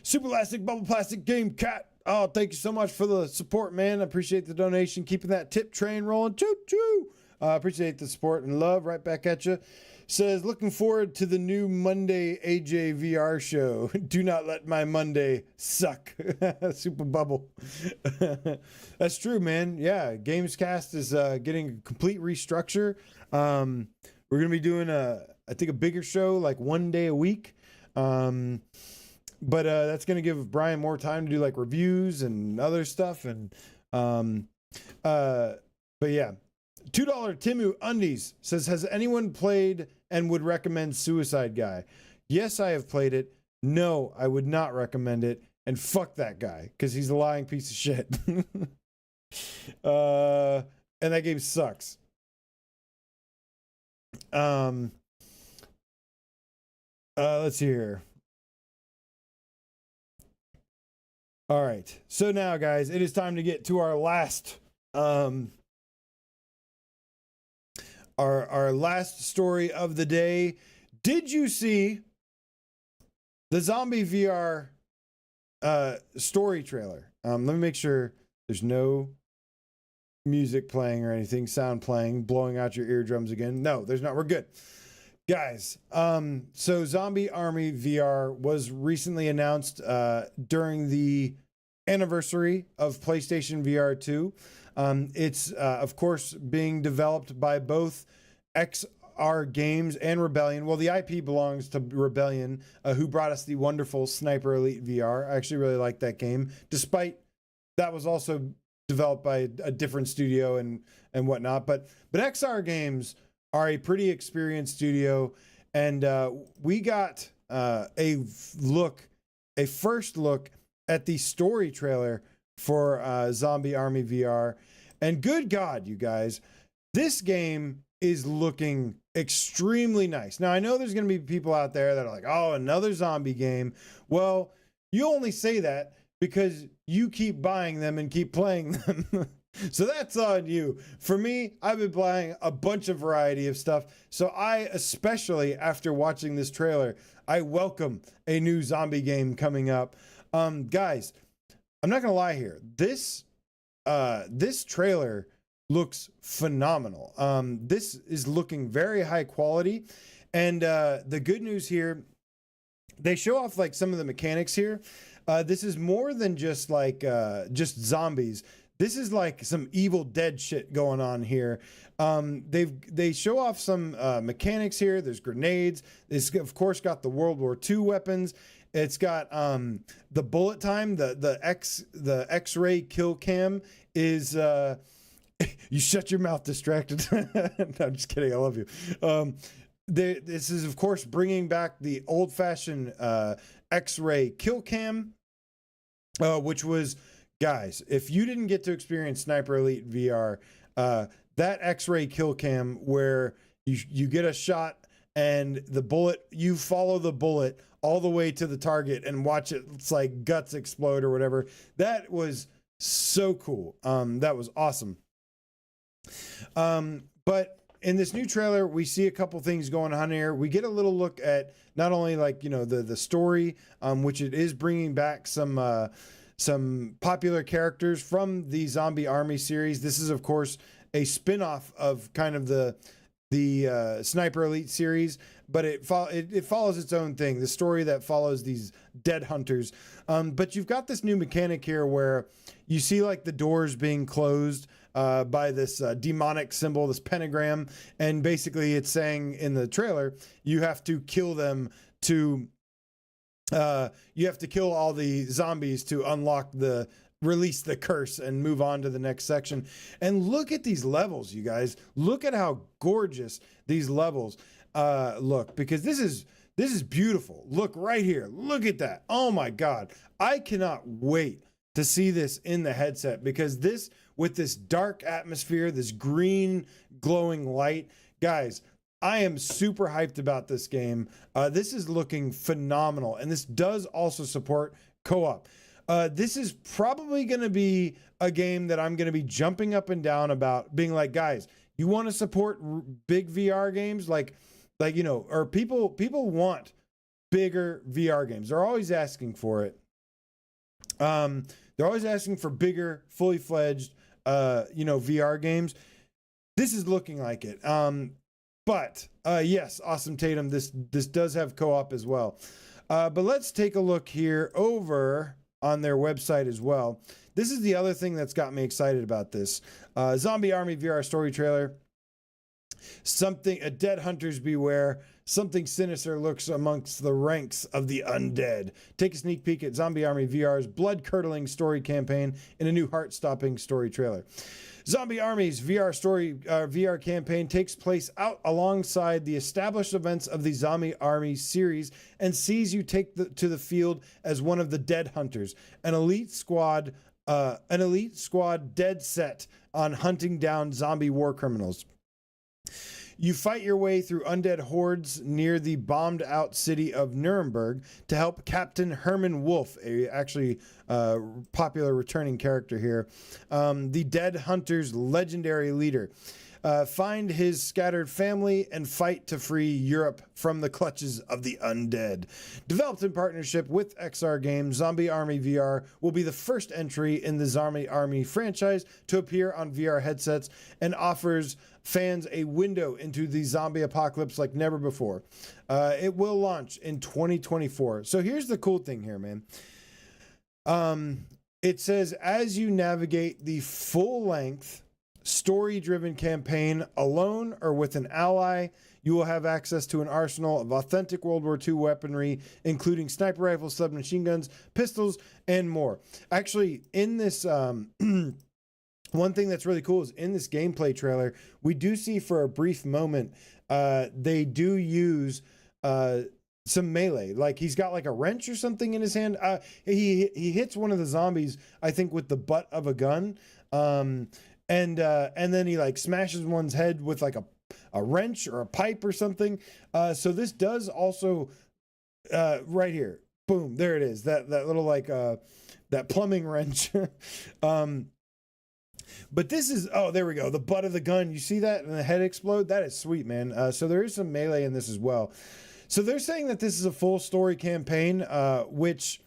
Super Elastic Bubble Plastic Game Cat. Oh, thank you so much for the support, man. I appreciate the donation. Keeping that tip train rolling. Choo choo. Appreciate the support and love. Right back at you. Says, looking forward to the new Monday AJVR show. Do not let my Monday suck. Super Bubble. That's true, man. Yeah, Gamescast is getting a complete restructure. We're going to be doing I think a bigger show, like 1 day a week. But that's going to give Brian more time to do like reviews and other stuff. And but yeah. $2 Timu Undies says, has anyone played and would recommend Suicide Guy? Yes, I have played it. No, I would not recommend it. And fuck that guy, because he's a lying piece of shit. And that game sucks. Let's see here. All right. So now, guys, it is time to get to our last our last story of the day. Did you see the Zombie VR story trailer? Let me make sure there's no music playing or anything, sound playing, blowing out your eardrums again. No, there's not. We're good. Guys, so Zombie Army VR was recently announced during the anniversary of PlayStation VR 2. It's, of course, being developed by both XR Games and Rebellion. Well, the IP belongs to Rebellion, who brought us the wonderful Sniper Elite VR. I actually really like that game, despite that was also developed by a different studio and whatnot. But XR Games are a pretty experienced studio, and we got a first look at the story trailer for Zombie Army VR. And good God, you guys, this game is looking extremely nice. Now, I know there's going to be people out there that are like, oh, another zombie game. Well, you only say that because you keep buying them and keep playing them. So that's on you. For me, I've been playing a bunch of variety of stuff. So I, especially after watching this trailer, I welcome a new zombie game coming up. Guys, I'm not going to lie here. This trailer looks phenomenal. This is looking very high quality. And the good news here, they show off like some of the mechanics here. This is more than just like just zombies. This is like some Evil Dead shit going on here. They show off some mechanics here. There's grenades. It's of course got the World War II weapons. It's got the bullet time. The X-ray kill cam is you shut your mouth, distracted. No, I'm just kidding. I love you. This is of course bringing back the old-fashioned X-ray kill cam, which was, guys, if you didn't get to experience Sniper Elite VR, that X-ray kill cam where you get a shot and the bullet, you follow the bullet all the way to the target and watch it's like guts explode or whatever. That was so cool. That was awesome. But in this new trailer, we see a couple things going on here. We get a little look at not only like, you know, the story, which it is bringing back some popular characters from the Zombie Army series. This is, of course, a spin-off of kind of the Sniper Elite series, but it follows its own thing, the story that follows these dead hunters. But you've got this new mechanic here where you see like the doors being closed by this demonic symbol, this pentagram, and basically it's saying in the trailer, you have to kill them to you have to kill all the zombies to unlock the release the curse and move on to the next section. And look at these levels, you guys. Look at how gorgeous these levels look, because this is beautiful. Look right here. Look at that. Oh my God. I cannot wait to see this in the headset, because this, with this dark atmosphere, this green glowing light, guys, I am super hyped about this game. This is looking phenomenal, and this does also support co-op. This is probably going to be a game that I'm going to be jumping up and down about, being like, guys, you want to support big VR games, like you know, or people want bigger VR games. They're always asking for it. They're always asking for bigger, fully fledged, you know, VR games. This is looking like it. But yes, Awesome Tatum, this does have co-op as well. But let's take a look here over on their website as well. This is the other thing that's got me excited about this. Zombie Army VR story trailer. A dead hunters beware. Something sinister lurks amongst the ranks of the undead. Take a sneak peek at Zombie Army VR's blood-curdling story campaign in a new heart-stopping story trailer. Zombie Army's VR campaign takes place out alongside the established events of the Zombie Army series and sees you take to the field as one of the dead hunters, an elite squad dead set on hunting down zombie war criminals. You fight your way through undead hordes near the bombed-out city of Nuremberg to help Captain Herman Wolf, a actually popular returning character here, the Dead Hunter's legendary leader. Find his scattered family and fight to free Europe from the clutches of the undead. Developed in partnership with XR Games, Zombie Army VR will be the first entry in the Zombie Army franchise to appear on VR headsets and offers fans a window into the zombie apocalypse like never before. It will launch in 2024. So here's the cool thing here, man. It says, as you navigate the full-length story-driven campaign alone or with an ally, you will have access to an arsenal of authentic World War II weaponry, including sniper rifles, submachine guns, pistols, and more. Actually, in this one thing that's really cool is in this gameplay trailer, we do see for a brief moment, they do use some melee. Like he's got like a wrench or something in his hand. He hits one of the zombies, I think, with the butt of a gun. And then he like smashes one's head with like a wrench or a pipe or something. So this does also, right here, boom, there it is. That little like, that plumbing wrench. But this is, oh, there we go. The butt of the gun. You see that and the head explode? That is sweet, man. So there is some melee in this as well. So they're saying that this is a full story campaign, which,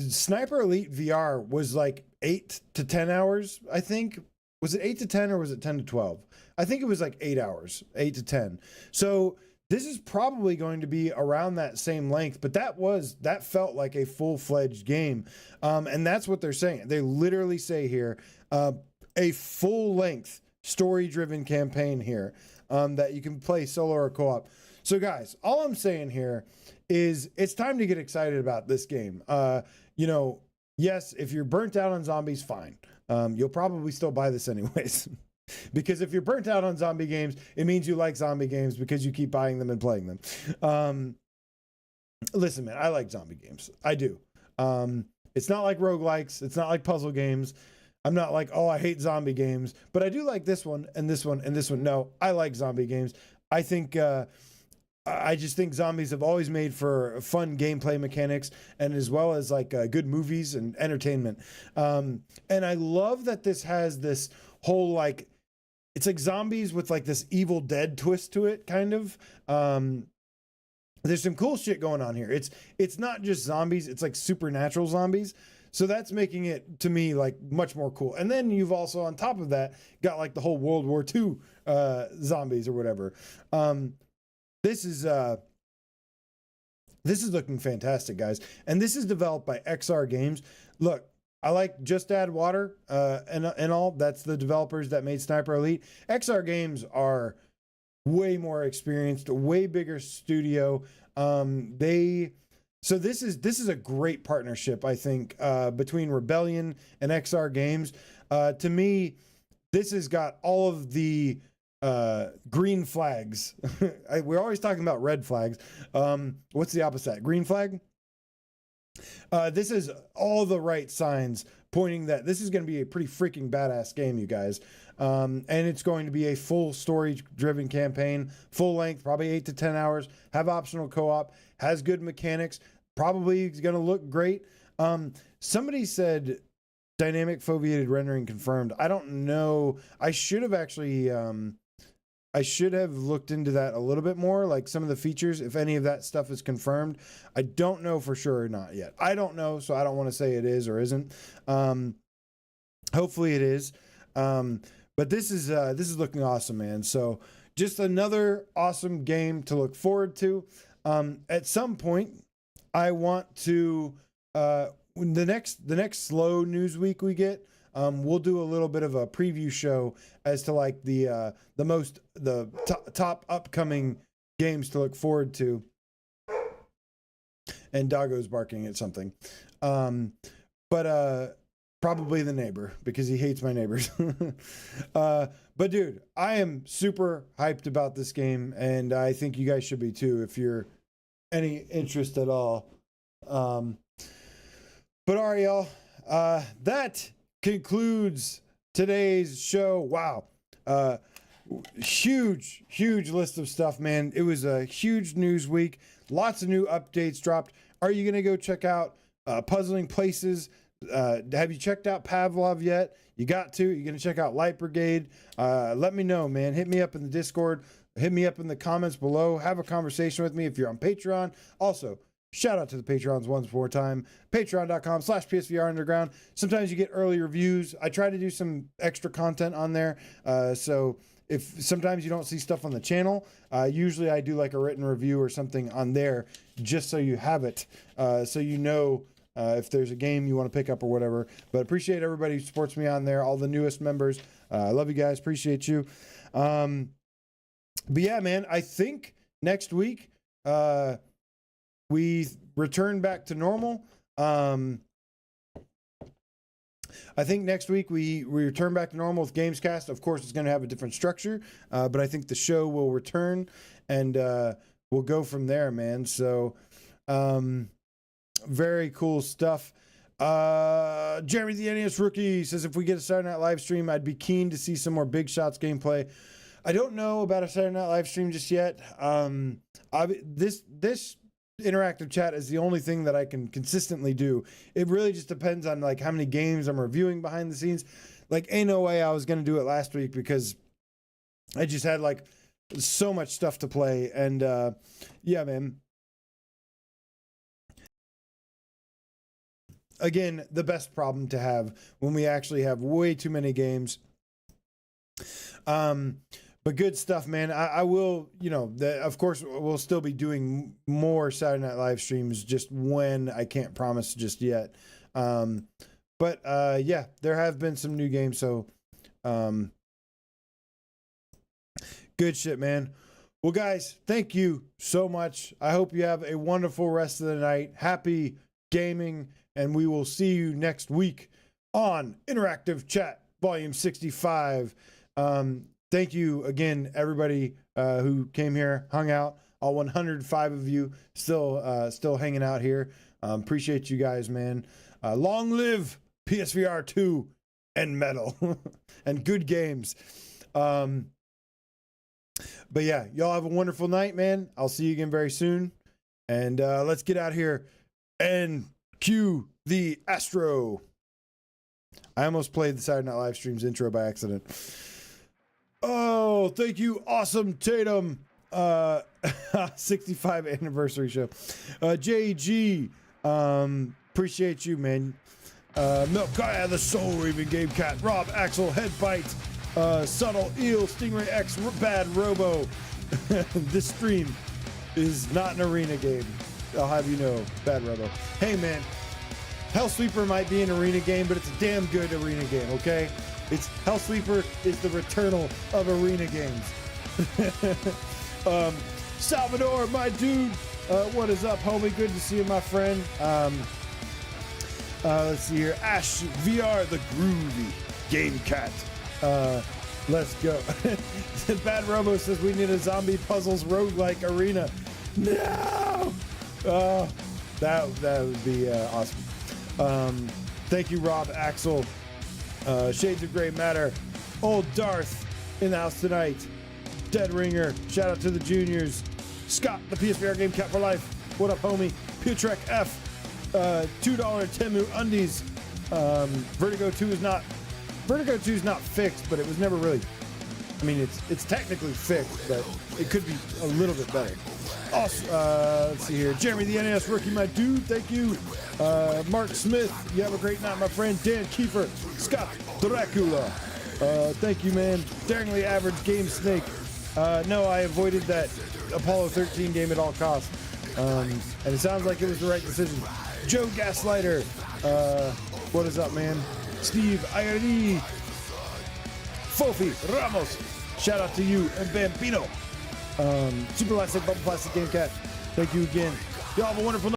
Sniper Elite VR was like 8 to 10 hours, I think. Was it 8 to 10 or was it 10 to 12? I think it was like 8 hours, 8 to 10. So this is probably going to be around that same length, but that felt like a full-fledged game. And that's what they're saying. They literally say here, a full-length story-driven campaign here, that you can play solo or co-op. So guys, all I'm saying here is it's time to get excited about this game. You know, yes, if you're burnt out on zombies, fine. You'll probably still buy this anyways. Because if you're burnt out on zombie games, it means you like zombie games because you keep buying them and playing them. Listen, man, I like zombie games. I do. It's not like roguelikes. It's not like puzzle games. I'm not like, oh, I hate zombie games. But I do like this one and this one and this one. No, I like zombie games. I think... I just think zombies have always made for fun gameplay mechanics and as well as like good movies and entertainment. And I love that this has this whole like, it's like zombies with like this Evil Dead twist to it, kind of. There's some cool shit going on here. It's not just zombies, it's like supernatural zombies. So that's making it, to me, like much more cool. And then you've also, on top of that, got like the whole World War II zombies or whatever. This is looking fantastic, guys. And this is developed by XR Games. Look, I like Just Add Water and all. That's the developers that made Sniper Elite. XR Games are way more experienced, way bigger studio. They So this is a great partnership, I think, between Rebellion and XR Games. To me, this has got all of the green flags. We're always talking about red flags. What's the opposite? Green flag? This is all the right signs pointing that this is going to be a pretty freaking badass game, you guys. And it's going to be a full story-driven campaign, full length, probably 8 to 10 hours, have optional co-op, has good mechanics, probably going to look great. Somebody said dynamic foveated rendering confirmed. I don't know. I should have actually... I should have looked into that a little bit more, like some of the features, if any of that stuff is confirmed. I don't know for sure or not yet. I don't know, so I don't want to say it is or isn't. Hopefully it is. But this is looking awesome, man. So just another awesome game to look forward to. At some point, I want to the next slow news week we get. We'll do a little bit of a preview show as to like the top upcoming games to look forward to. And Doggo's barking at something. But probably the neighbor because he hates my neighbors. But dude, I am super hyped about this game, and I think you guys should be too if you're any interest at all. But all right, y'all. That concludes today's show. Wow. Huge list of stuff, man. It was a huge news week. Lots of new updates dropped. Are you going to go check out Puzzling Places? Have you checked out Pavlov yet? You got to. You're going to check out Light Brigade. Let me know, man. Hit me up in the Discord. Hit me up in the comments below. Have a conversation with me if you're on Patreon. Also, shout out to the Patreons once more time. Patreon.com/PSVR Underground. Sometimes you get early reviews. I try to do some extra content on there. So if sometimes you don't see stuff on the channel, usually I do like a written review or something on there just so you have it. So you know if there's a game you want to pick up or whatever. But appreciate everybody who supports me on there. All the newest members. I love you guys. Appreciate you. But yeah, man, I think next week, we return back to normal. I think next week we return back to normal with Gamescast. Of course, it's going to have a different structure, but I think the show will return, and we'll go from there, man. So, very cool stuff. Jeremy the NES Rookie says, if we get a Saturday Night live stream, I'd be keen to see some more Big Shots gameplay. I don't know about a Saturday Night live stream just yet. This interactive chat is the only thing that I can consistently do. It really just depends on like how many games I'm reviewing behind the scenes. Like, ain't no way I was going to do it last week because I just had like so much stuff to play. And yeah, man. Again, the best problem to have when we actually have way too many games. But good stuff, man. I will, of course, we'll still be doing more Saturday Night live streams, just when I can't promise just yet. But yeah, there have been some new games, so good shit, man. Well, guys, thank you so much. I hope you have a wonderful rest of the night. Happy gaming, and we will see you next week on Interactive Chat, Volume 65. Thank you again, everybody who came here, hung out. All 105 of you still hanging out here. Appreciate you guys, man. Long live PSVR 2 and metal and good games. But yeah, y'all have a wonderful night, man. I'll see you again very soon. And let's get out here and cue the Astro. I almost played the Saturday Night Live Streams intro by accident. Oh, thank you, Awesome Tatum. 65 anniversary show. JG, appreciate you, man. Milk Guy, the Soul Raven Game Cat, Rob, Axel, Headbite, Subtle, Eel, Stingray X, Bad Robo. This stream is not an arena game. I'll have you know, Bad Robo. Hey, man, Hellsweeper might be an arena game, but it's a damn good arena game, okay? It's Hellsweeper is the Returnal of arena games. Salvador, my dude, What is up, homie? Good to see you, my friend. Let's see here. Ash VR, the groovy game cat. Let's go. Bad Robo says we need a zombie puzzles roguelike arena. No! That would be awesome. Thank you, Rob, Axel, Shades of Gray Matter, Old Darth in the house tonight, Dead Ringer, shout out to the juniors, Scott, the PSVR Game Cat for Life, what up, homie, Putrek F, $2 Temu Undies, Vertigo 2 is not fixed, but it was never really, I mean, it's technically fixed, but it could be a little bit better. Also, let's see here. Jeremy, the NAS rookie, my dude. Thank you. Mark Smith, you have a great night, my friend. Dan Kiefer, Scott Dracula. Thank you, man. Daringly average game snake. No, I avoided that Apollo 13 game at all costs. And it sounds like it was the right decision. Joe Gaslighter. What is up, man? Steve Ayari. Fofi Ramos. Shout out to you and Bambino. Super Plastic, Bubble Plastic Game Cat. Thank you again. Y'all have a wonderful night.